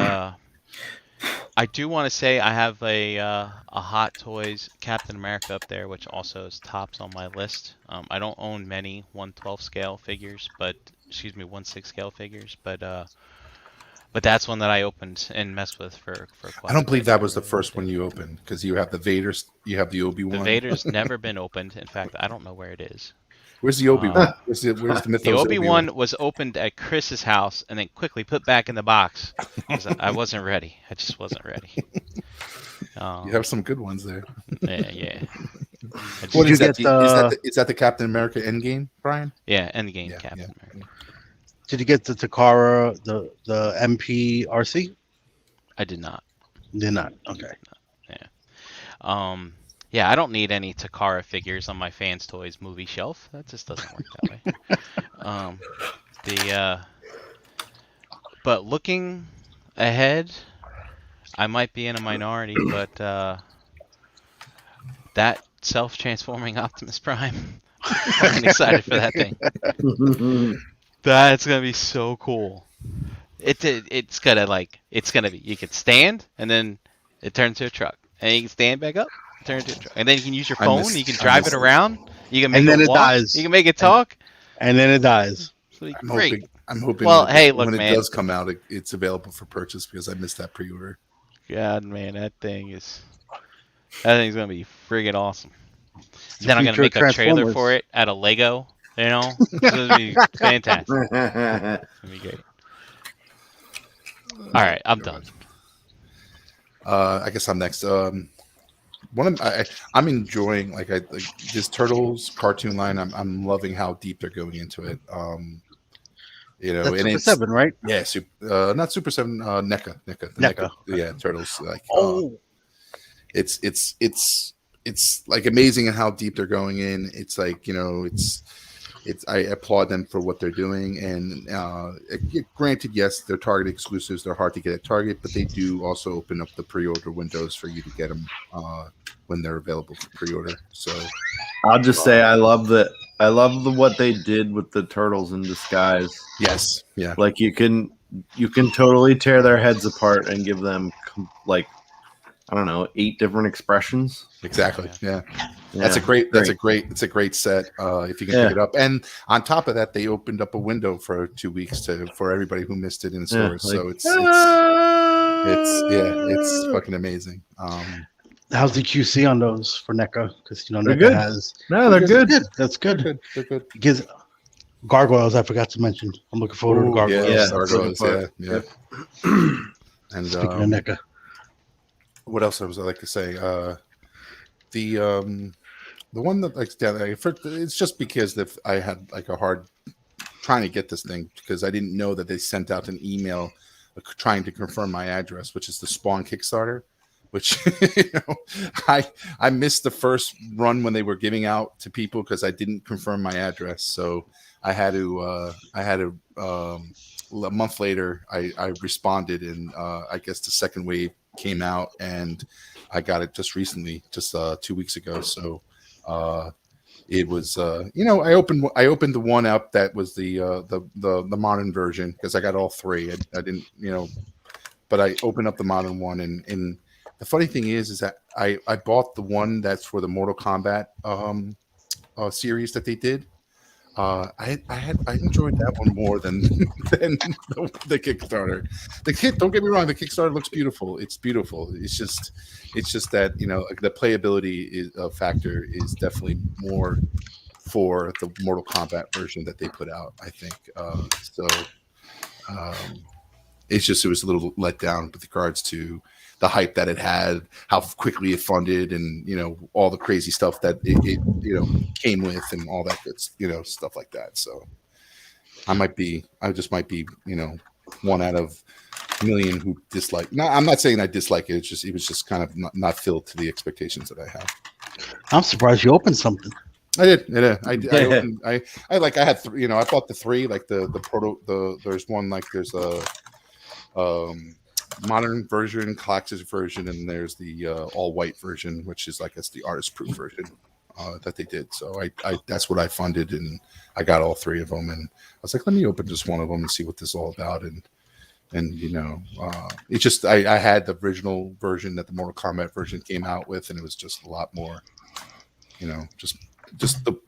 I do want to say I have a Hot Toys Captain America up there, which also is tops on my list. I don't own many 1/12 scale figures, 1/6 scale figures, but that's one that I opened and messed with for quite. I don't believe that was the first one you opened because you have the Vader's, you have the Obi-Wan. The Vader's never been opened. In fact, I don't know where it is. Where's the Obi-Wan? Where's the Mythos The Obi-Wan was opened at Chris's house and then quickly put back in the box. 'Cause I wasn't ready. I just wasn't ready. You have some good ones there. Yeah. What you is that? get Is that the Captain America Endgame, Brian? Yeah, Endgame Yeah, Captain yeah. America. Did you get the Takara, the MPRC? I did not. Did not. Okay. Yeah, I don't need any Takara figures on my Fans Toys movie shelf. That just doesn't work that way. But looking ahead, I might be in a minority, but that self-transforming Optimus Prime, I'm excited for that thing. That's gonna be so cool. It's gonna be, you can stand and then it turns into a truck, and you can stand back up, turn into a truck, and then you can use your phone. You can drive it around. You can make And then it it walk. dies. You can make it talk. And then it dies. It'll be I'm great. hoping. Well, when hey, it, look, when man. it does come out, it's available for purchase because I missed that pre-order. God, man, that thing's gonna be friggin' awesome. the Then I'm gonna future make of a trailer Transformers. for it out of Lego. It's gonna be fantastic. It's gonna be great. All right, I'm done. I guess I'm next. I'm enjoying like this Turtles cartoon line. I'm loving how deep they're going into it. That's and Super it's 7, right? yeah, not Super 7, NECA, the NECA. yeah, Turtles. Like, it's like amazing in how deep they're going in. It's like I applaud them for what they're doing. And granted, yes, they're Target exclusives. They're hard to get at Target, but they do also open up the pre-order windows for you to get them when they're available for pre-order. So I'll just say I love what they did with the Turtles in Disguise. yes, yeah, Like you can totally tear their heads apart and give them like, I don't know, 8 different expressions. exactly, yeah. Yeah, It's a great set if you can pick it up. And on top of that, they opened up a window for 2 weeks for everybody who missed it in stores. like, So it's fucking amazing. How's the QC on those for NECA? Because They're NECA good. has. No, they're good. That's good. They're good. Gives gargoyles. I forgot to mention. I'm looking forward to gargoyles. Yeah, Yeah, gargoyles, looking yeah. And Speaking of NECA, what else was I like to say? The one that it's just because I had like a hard trying to get this thing because I didn't know that they sent out an email trying to confirm my address, which is the Spawn Kickstarter. Which I missed the first run when they were giving out to people because I didn't confirm my address. So I had to a month later I responded, and I guess the second wave came out, and I got it just recently, just 2 weeks ago. So it was I opened the one up that was the modern version because I got all 3. I didn't but I opened up the modern one, and the funny thing is that I bought the one that's for the Mortal Kombat series that they did. I enjoyed that one more than the Kickstarter. Don't get me wrong, the Kickstarter looks beautiful. It's beautiful. It's just that the playability factor is definitely more for the Mortal Kombat version that they put out. I think it was a little let down with regards to the hype that it had, how quickly it funded, and all the crazy stuff that it came with, and all that good stuff like that. So I just might be one out of a million who dislike. No, I'm not saying I dislike it. It was just kind of not filled to the expectations that I had. I'm surprised you opened something. I did. I had 3. I bought the 3 like the proto. There's one like there's a modern version, collector's version, and there's the all white version, which is like it's the artist proof version that they did. So I that's what I funded, and I got all 3 of them. And I was like, let me open just one of them and see what this is all about. And it's just I had the original version that the Mortal Kombat version came out with, and it was just a lot more, just the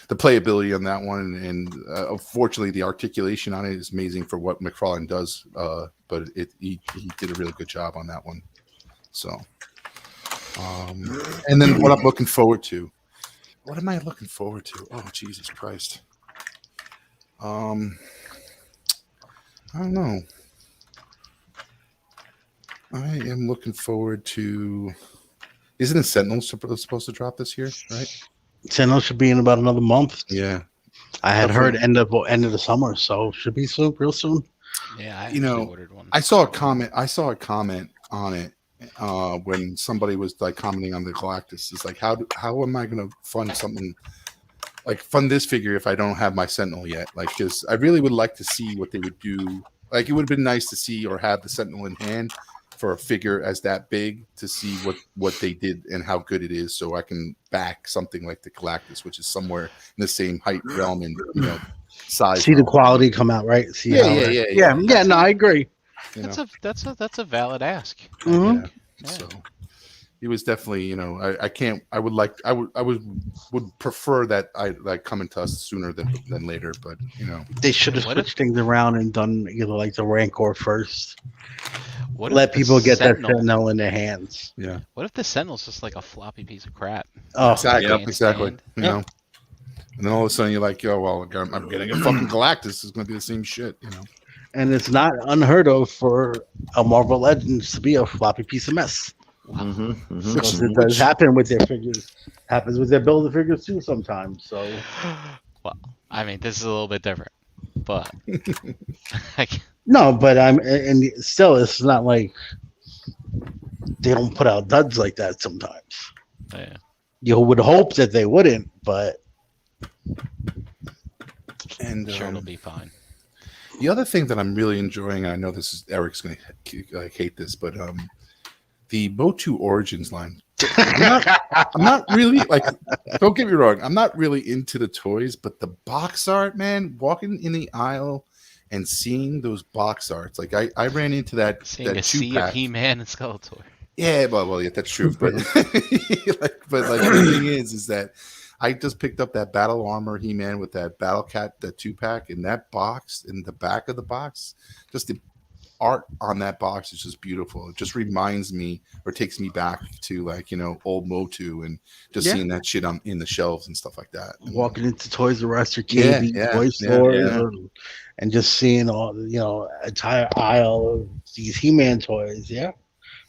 playability on that one, and unfortunately the articulation on it is amazing for what McFarlane does, but he did a really good job on that one. So and then what I'm looking forward to, what am I looking forward to? Oh, Jesus Christ. I don't know. I am looking forward to, isn't it Sentinel supposed to drop this year, right? Sentinel should be in about another month. Yeah. I had Definitely. heard end of the summer, so should be soon, real soon. Yeah, I You know, actually ordered one. I saw a comment on it when somebody was like commenting on the Galactus. It's like, how am I going to fund something like fund this figure if I don't have my Sentinel yet? Like, because I really would like to see what they would do. Like, it would have been nice to see or have the Sentinel in hand for a figure as that big to see what they did and how good it is, so I can back something like the Galactus, which is somewhere in the same height realm and size. See the realm. quality come out, right? See how yeah. No, I agree. You know? That's a valid ask. Mhm. Yeah. So it was definitely, I would prefer that I like coming to us sooner than later, but They should have What if- switched things around and done either like the Rancor first. What if Let the people get that Sentinel- Sentinel in their hands. yeah, What if the Sentinel's just like a floppy piece of crap? Oh, exactly, Can't exactly. stand. And then all of a sudden you're like, well, I'm getting a fucking Galactus. It's going to be the same shit, and it's not unheard of for a Marvel Legends to be a floppy piece of mess. Mhm, mhm. Because it does happen with their figures. Happens with their builder figures too sometimes. So Well, I mean, this is a little bit different, but no, but and still, it's not like they don't put out duds like that sometimes. yeah. You would hope that they wouldn't, but And Sure, it'll be fine. the other thing that I'm really enjoying, and I know this is Eric's going to hate this, but the Motu Origins line. I'm not really like. Don't get me wrong. I'm not really into the toys, but the box art, man. Walking in the aisle and seeing those box arts, like I ran into that Seeing a that sea of two-pack. He-Man and Skeletor. Yeah, well, yeah, that's true. But but the thing is that I just picked up that Battle Armor He-Man with that Battle Cat, that 2-pack, and that box in the back of the box. Just the art on that box is just beautiful. It just reminds me or takes me back to old Motu and just seeing that shit on in the shelves and stuff like that. walking into Toys R Us or KB toy stores and just seeing all entire aisle of these He-Man toys. Yeah.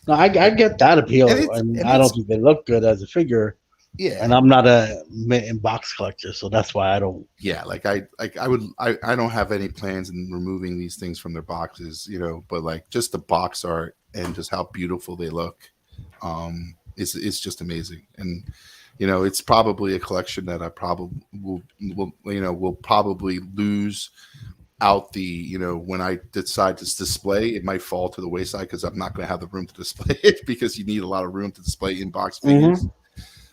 No, I get that appeal, and I don't think they look good as a figure. Yeah, And I'm not a mint and box collector, so that's why I don't. yeah, I don't have any plans in removing these things from their boxes, but like just the box art and just how beautiful they look is just amazing. And it's probably a collection that I probably will probably lose out the when I decide to display. It might fall to the wayside because I'm not going to have the room to display it, because you need a lot of room to display in box figures.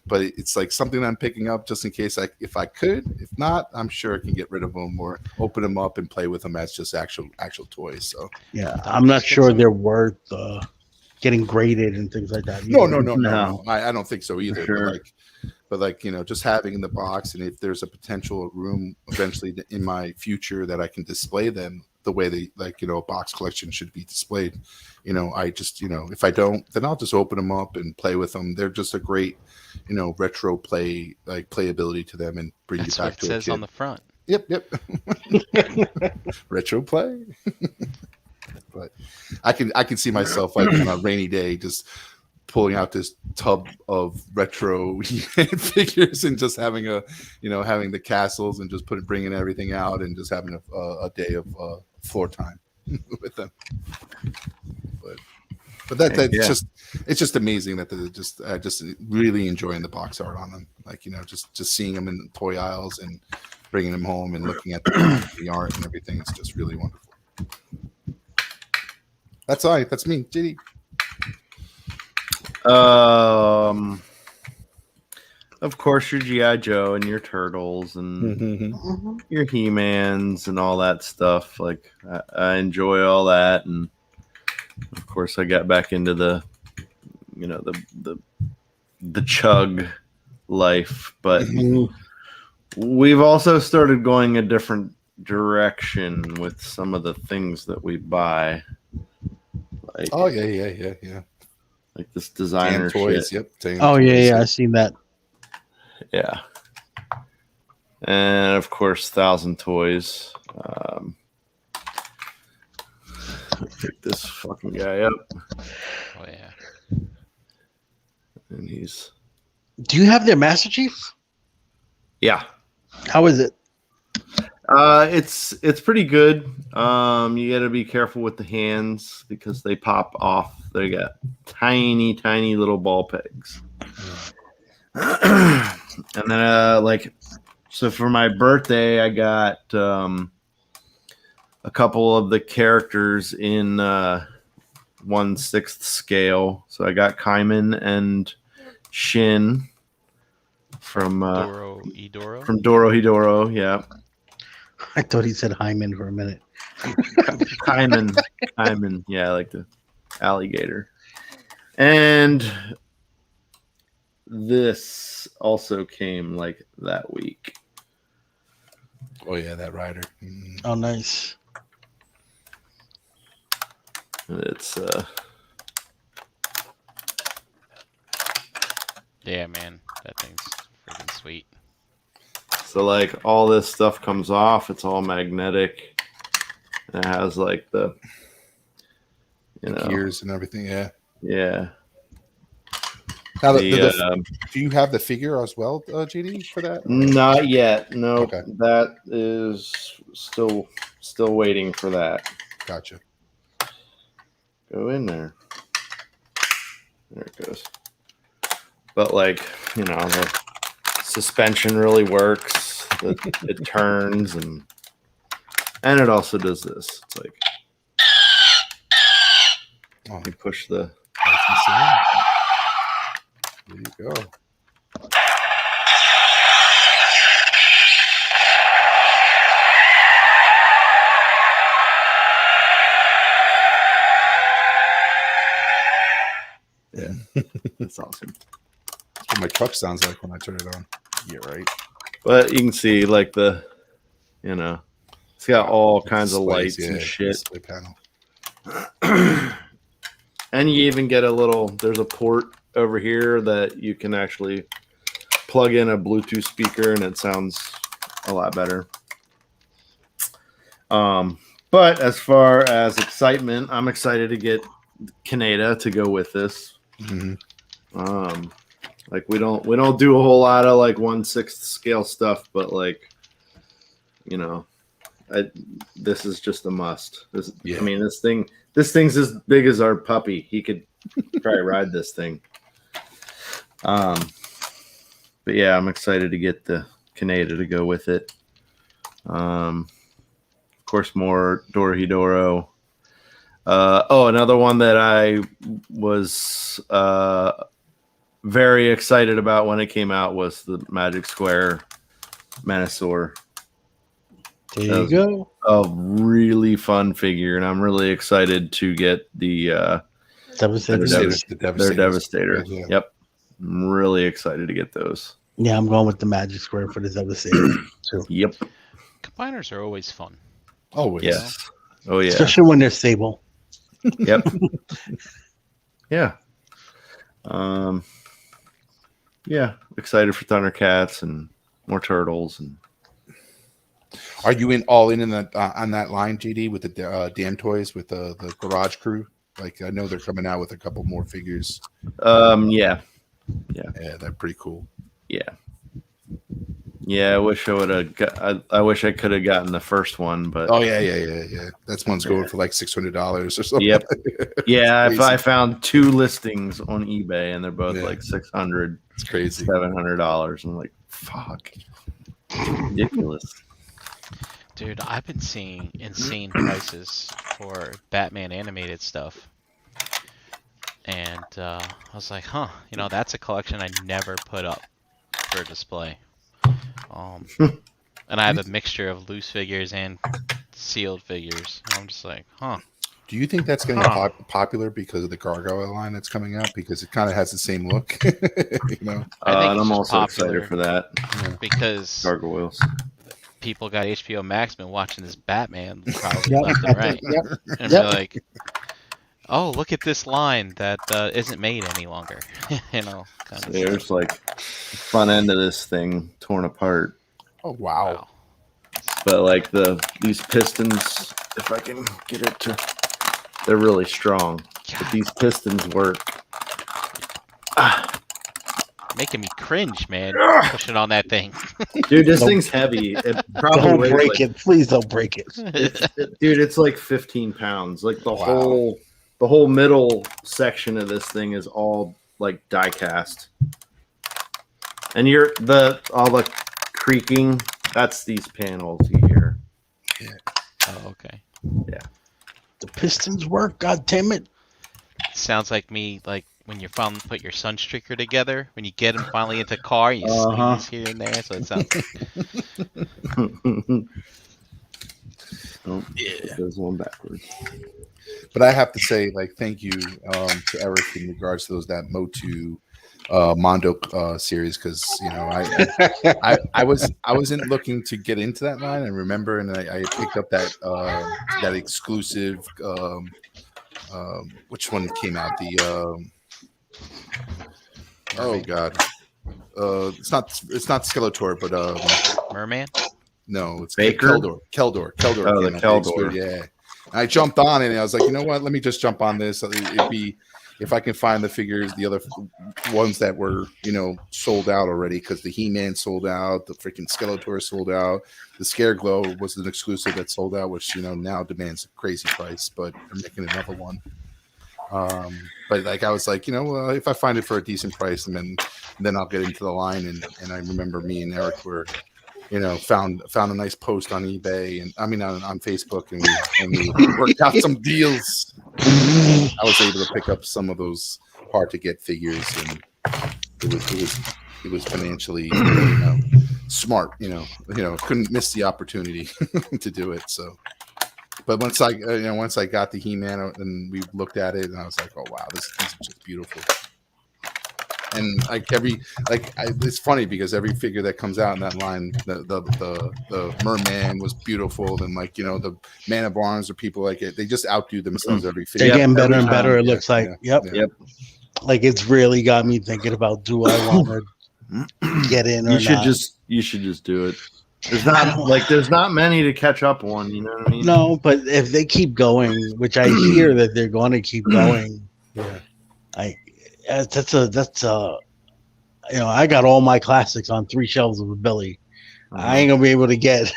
But it's like something I'm picking up just in case if I could. If not, I'm sure I can get rid of them or open them up and play with them as just actual toys. So Yeah, I'm not sure they're worth getting graded and things like that. no. No. I don't think so either. Sure. But just having in the box, and if there's a potential room eventually in my future that I can display them the way they a box collection should be displayed. I just if I don't, then I'll just open them up and play with them. They're just a great retro playability to them and bring That's you what back it to a says kid. on the front. Yep. Retro play. But I can see myself on a rainy day just pulling out this tub of retro figures and just having having the castles and just bringing everything out and just having a day of floor time with them. But it's just amazing that they're just really enjoying the box art on them. Just seeing them in the toy aisles and bringing them home and looking at the art and everything. It's just really wonderful. That's all right. That's me, JD. Of course, your GI Joe and your Turtles and your He-Mans and all that stuff. Like I enjoy all that, and of course, I got back into the chug life, but we've also started going a different direction with some of the things that we buy. Like, Oh yeah. like this designer Damn toys. shit. Yep. Damn Oh yeah, toys. yeah, I seen that. Yeah. And of course, Thousand Toys. Pick this fucking guy up, Oh yeah. and he's Do you have their Master Chief? yeah. How is it? It's pretty good. You got to be careful with the hands because they pop off. They got tiny little ball pegs. And then so for my birthday, I got a couple of the characters in 1/6 scale. So I got Kaiman and Shin from Doro Edoro. from Dorohedoro. Yeah. I thought he said Hyman for a minute. Hyman. Yeah, I like the alligator. And this also came like that week. Oh yeah, that rider. Mhm. Oh, nice. It's Yeah, man, that thing's freaking sweet. so like all this stuff comes off. It's all magnetic. And it has like the Gears and everything. Yeah. yeah. Now, The, do you have the figure as well, JD, for that? not yet. No, Okay. that is still waiting for that. Gotcha. Go in there. There it goes. But like, the suspension really works. It turns and it also does this. It's like Oh, you push the that's insane. There you go. yeah. That's awesome. That's what my truck sounds like when I turn it on. Yeah, right. But you can see like it's got all kinds of Displays, lights and yeah, shit. display panel. And you even get there's a port over here that you can actually plug in a Bluetooth speaker and it sounds a lot better. But as far as excitement, I'm excited to get Kaneda to go with this. Mhm. Like we don't do a whole lot of like 1/6 scale stuff, but like, this is just a must. Yeah. I mean, this thing's as big as our puppy. He could probably ride this thing. But yeah, I'm excited to get the Kaneda to go with it. Of course, more Dorohedoro. Another one that I was very excited about when it came out was the Magic Square Manosaur. There you go. A really fun figure, and I'm really excited to get the Devastator. their Devastator. Yeah. Yep, I'm really excited to get those. Yeah, I'm going with the Magic Square for the Devastator too. Yep. Combiners are always fun. Always. Yes. Oh yeah. Especially when they're stable. Yep. Yeah. Yeah. Excited for Thundercats and more turtles and. Are you all in that on that line, JD, with the Damn Toys with the Garage Crew? Like I know they're coming out with a couple more figures. Yeah. Yeah, they're pretty cool. Yeah. Yeah, I wish I would have. I wish I could have gotten the first one, but Oh yeah. That's one's going for like $600 or something. Yep. Yeah, Crazy. I found 2 listings on eBay and they're both Yeah. like $600, It's crazy. $700. I'm like, fuck, ridiculous. Dude, I've been seeing insane prices for Batman animated stuff. And I was like, huh, that's a collection I never put up for display. And I have a mixture of loose figures and sealed figures. I'm just like, huh. Do you think that's getting popular because of the Gargoyle line that's coming out? Because it kind of has the same look, I think and it's I'm just also popular excited for that. because Gargoyles. people got HBO Max, been watching this Batman probably Yep. left and right. Yep. And Yep. be like, oh, look at this line that isn't made any longer. Kind of There's like front end of this thing torn apart. Oh wow. wow. But like these pistons, if I can get it to, they're really strong. But God, these pistons work. making me cringe, man. Pushing on that thing. Dude, this thing's heavy. It probably Don't weighs break like, it. Please don't break it. dude. It's like 15 pounds. Like the Wow. whole middle section of this thing is all like die cast. And all the creaking. That's these panels you hear. Oh, okay. The pistons work. God damn it. Sounds like me, like when you finally put your Sunstreaker together, when you get him finally into car, you Uh-huh. squeeze here and there. So it sounds like Oh, yeah. There's one backwards. But I have to say, like, thank you to Eric in regards to that Motu Mondo series, because I wasn't looking to get into that line. I remember, and I picked up that exclusive. Which one came out? Oh god, it's not Skeletor, but Merman. no, it's Baker? Keldor. Oh, the came out, Keldor. yeah. I jumped on it, and I was like, you know what? Let me just jump on this. It'd be if I can find the figures, the other ones that were sold out already, because the He-Man sold out, the freaking Skeletor sold out, the Scareglow was an exclusive that sold out, which now demands a crazy price, but they're making another one. But like I was like, if I find it for a decent price, and then I'll get into the line. And I remember me and Eric were, found a nice post on eBay, and on Facebook, and we worked out some deals. I was able to pick up some of those hard to get figures, and it was financially smart. Couldn't miss the opportunity to do it. So. But once I got the He-Man and we looked at it, and I was like, oh wow, this is just beautiful. And it's funny because every figure that comes out in that line, the Merman was beautiful, and the Man of Arms or people like it, they just outdo themselves every figure. They're getting better every and better. time. It looks like. Yeah. Yep. Like it's really got me thinking about, do I want to get in or You should not? you should just do it. There's not many to catch up on. You know what I mean? No, but if they keep going, which I hear that they're going to keep going, Yeah. that's I got all my classics on 3 shelves of a Billy. I ain't gonna be able to get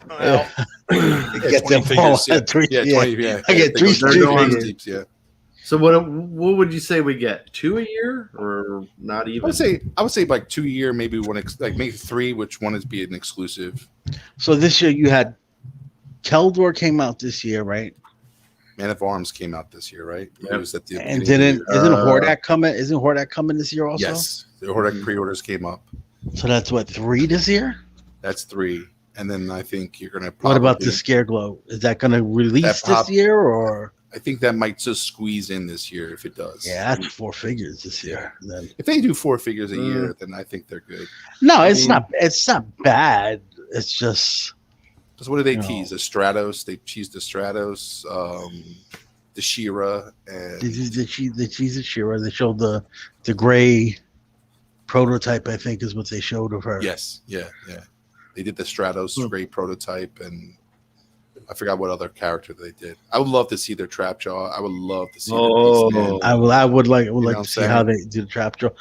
Well, get 20 them all figures, at 3. yeah, Yeah. 20, yeah. I get They three go street down figures. deep, yeah. So what would you say we get? 2 a year, or not even? I would say like 2 a year, maybe one, maybe 3, which one is be an exclusive. So this year you had Keldor came out this year, right? Man of Arms came out this year, right? Yep. It was at the And beginning of the year. isn't Hordak coming? Isn't Hordak coming this year also? Yes, the Hordak pre-orders came up. So that's what, 3 this year? That's 3, and then I think you're gonna. What about the Scareglow? Is that going to release this year or? I think that might just squeeze in this year if it does. Yeah, that's 4 figures this year. Then If they do 4 figures a year, then I think they're good. no, it's not. It's not bad. It's just Because what do they No. tease? The Stratos. They tease the Stratos, the She-Ra, and the cheese of Shira. They showed the gray prototype. I think is what they showed of her. yes, yeah. They did the Stratos great prototype, and I forgot what other character they did. I would love to see their Trapjaw. I would love to see. their Beastman. I would like know to what see I'm how they do the trap draw.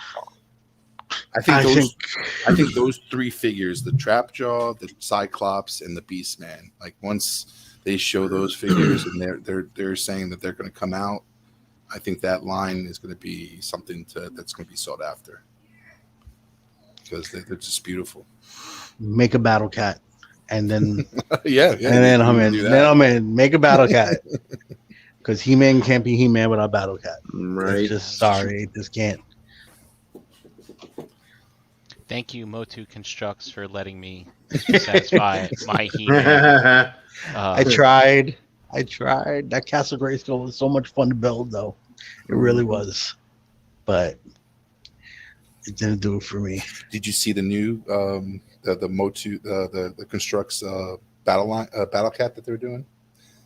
I think those 3 figures, the Trapjaw, the Cyclops, and the Beastman, like once they show those figures and they're saying that they're going to come out, I think that line is going to be something that's going to be sought after because they're just beautiful. Make a battle cat. and then yeah, and then you I'm can in. do Then that. I'm in. Make a Battle Cat because He-Man can't be He-Man without Battle Cat. Right. It's just sorry, it just can't. Thank you, Motu Constructs, for letting me satisfy my He-Man. I tried. That Castle Grayskull was so much fun to build, though. It really was, but it didn't do it for me. Did you see the new the Motu the Constructs battle cat that they're doing?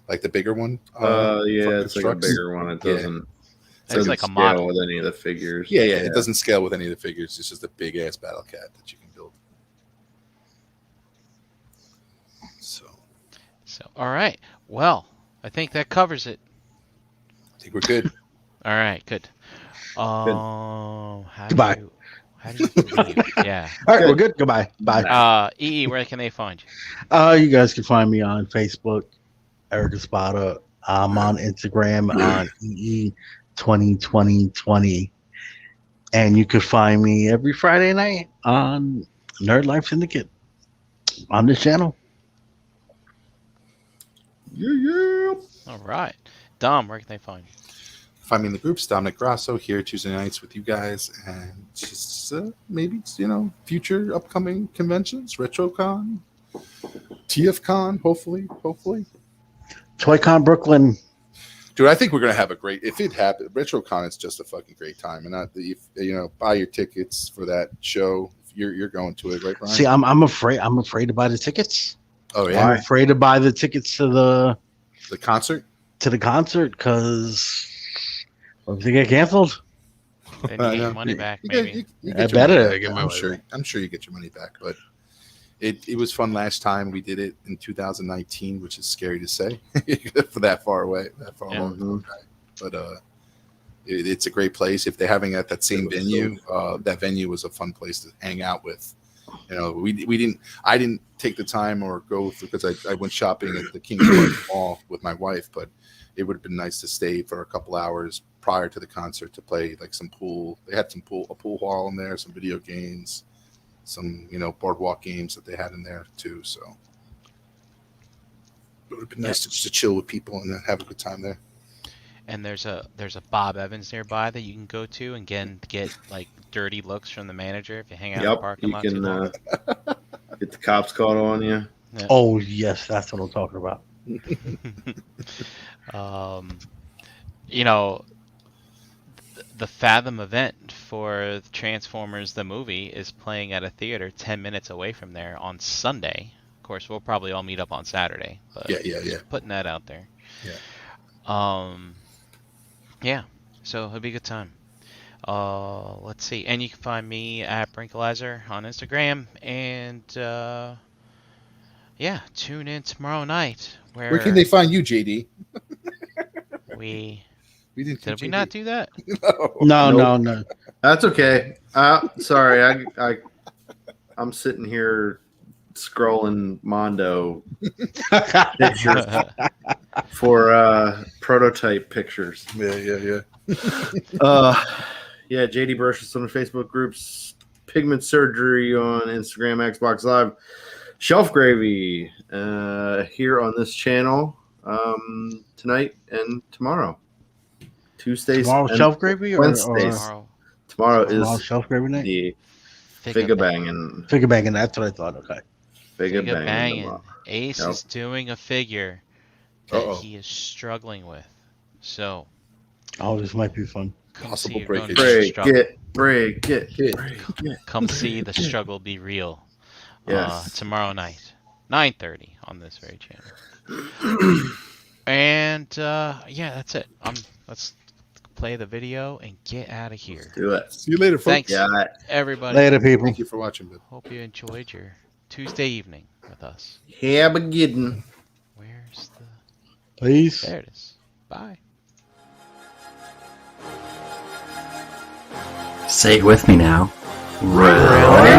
Like the bigger one? Yeah, from it's like a Constructs? bigger one. It Yeah. doesn't. It's doesn't like a scale model. with any of the figures. Yeah, it doesn't scale with any of the figures. It's just a big ass battle cat that you can build. So, all right. Well, I think that covers it. I think we're good. All right, good. How Goodbye. Do you leave? Yeah. All right, we're good. Goodbye. Bye. EE, where can they find you? You guys can find me on Facebook, Eric Espada. I'm on Instagram on EE202020. And you can find me every Friday night on Nerd Life Syndicate on this channel. Yeah. All right. Dom, where can they find you? Find me in the groups, Dominic Grasso, here Tuesday nights with you guys, and just maybe future upcoming conventions, RetroCon, TFCon, hopefully. ToyCon Brooklyn. Dude, I think we're gonna have a great. If it happens, RetroCon is just a fucking great time, and buy your tickets for that show. You're going to it, right, Brian? See, I'm afraid to buy the tickets. Oh I'm yeah, afraid to buy the tickets to the concert. concert because what if they get canceled? Then you get your money back, maybe. You I get your better money get back. my I'm money sure. back. I'm sure you get your money back, but it was fun last time. We did it in 2019, which is scary to say for that far away, that far Yeah. long. But it's a great place. If they're having it at that same venue, that venue was a fun place to hang out with. I didn't take the time or go because I went shopping at the King George Mall with my wife, but it would have been nice to stay for a couple hours prior to the concert to play like some pool. They had a pool hall in there, some video games, some boardwalk games that they had in there too. So it would have been nice to just chill with people and have a good time there. And there's a Bob Evans nearby that you can go to and get like dirty looks from the manager if you hang out in the parking You lot too can long. get the cops called on you. Oh yes, that's what I'm talking about. The Fathom event for Transformers the movie is playing at a theater 10 minutes away from there on Sunday. Of course, we'll probably all meet up on Saturday. But Yeah. just putting that out there. Yeah. Yeah. So it'll be a good time. Let's see. And you can find me at Brinkalizer on Instagram. And tune in tomorrow night Where can they find you, JD? we Did did we not do that? No. That's okay. Sorry, I'm sitting here scrolling Mondo pictures for prototype pictures. Yeah. Yeah, JD Brocious on the Facebook groups, Pigment Surgery on Instagram, Xbox Live, Shelf Gravy here on this channel tonight and tomorrow. Tuesdays Tomorrow and Shelf Gravy or Wednesdays. Tomorrow tomorrow is Shelf Gravy night? the Figure Banging. Figure banging. That's what I thought. Okay. Figure Banging. Banging. Ace Yep. is doing a figure that Uh-oh. he is struggling with. So Oh, this might be fun. come Possible see you're going to breakage. the struggle. Break it. Come see the struggle be real. Yes. Tomorrow night, 9:30 on this very channel. And that's it. Let's play the video and get out of here. Do it. See you later, folks. Thanks, Yeah. everybody. Later, people. Thank you for watching, man. Hope you enjoyed your Tuesday evening with us. Have a good one. Where's the? Please. There it is. Bye. Say it with me now. Well.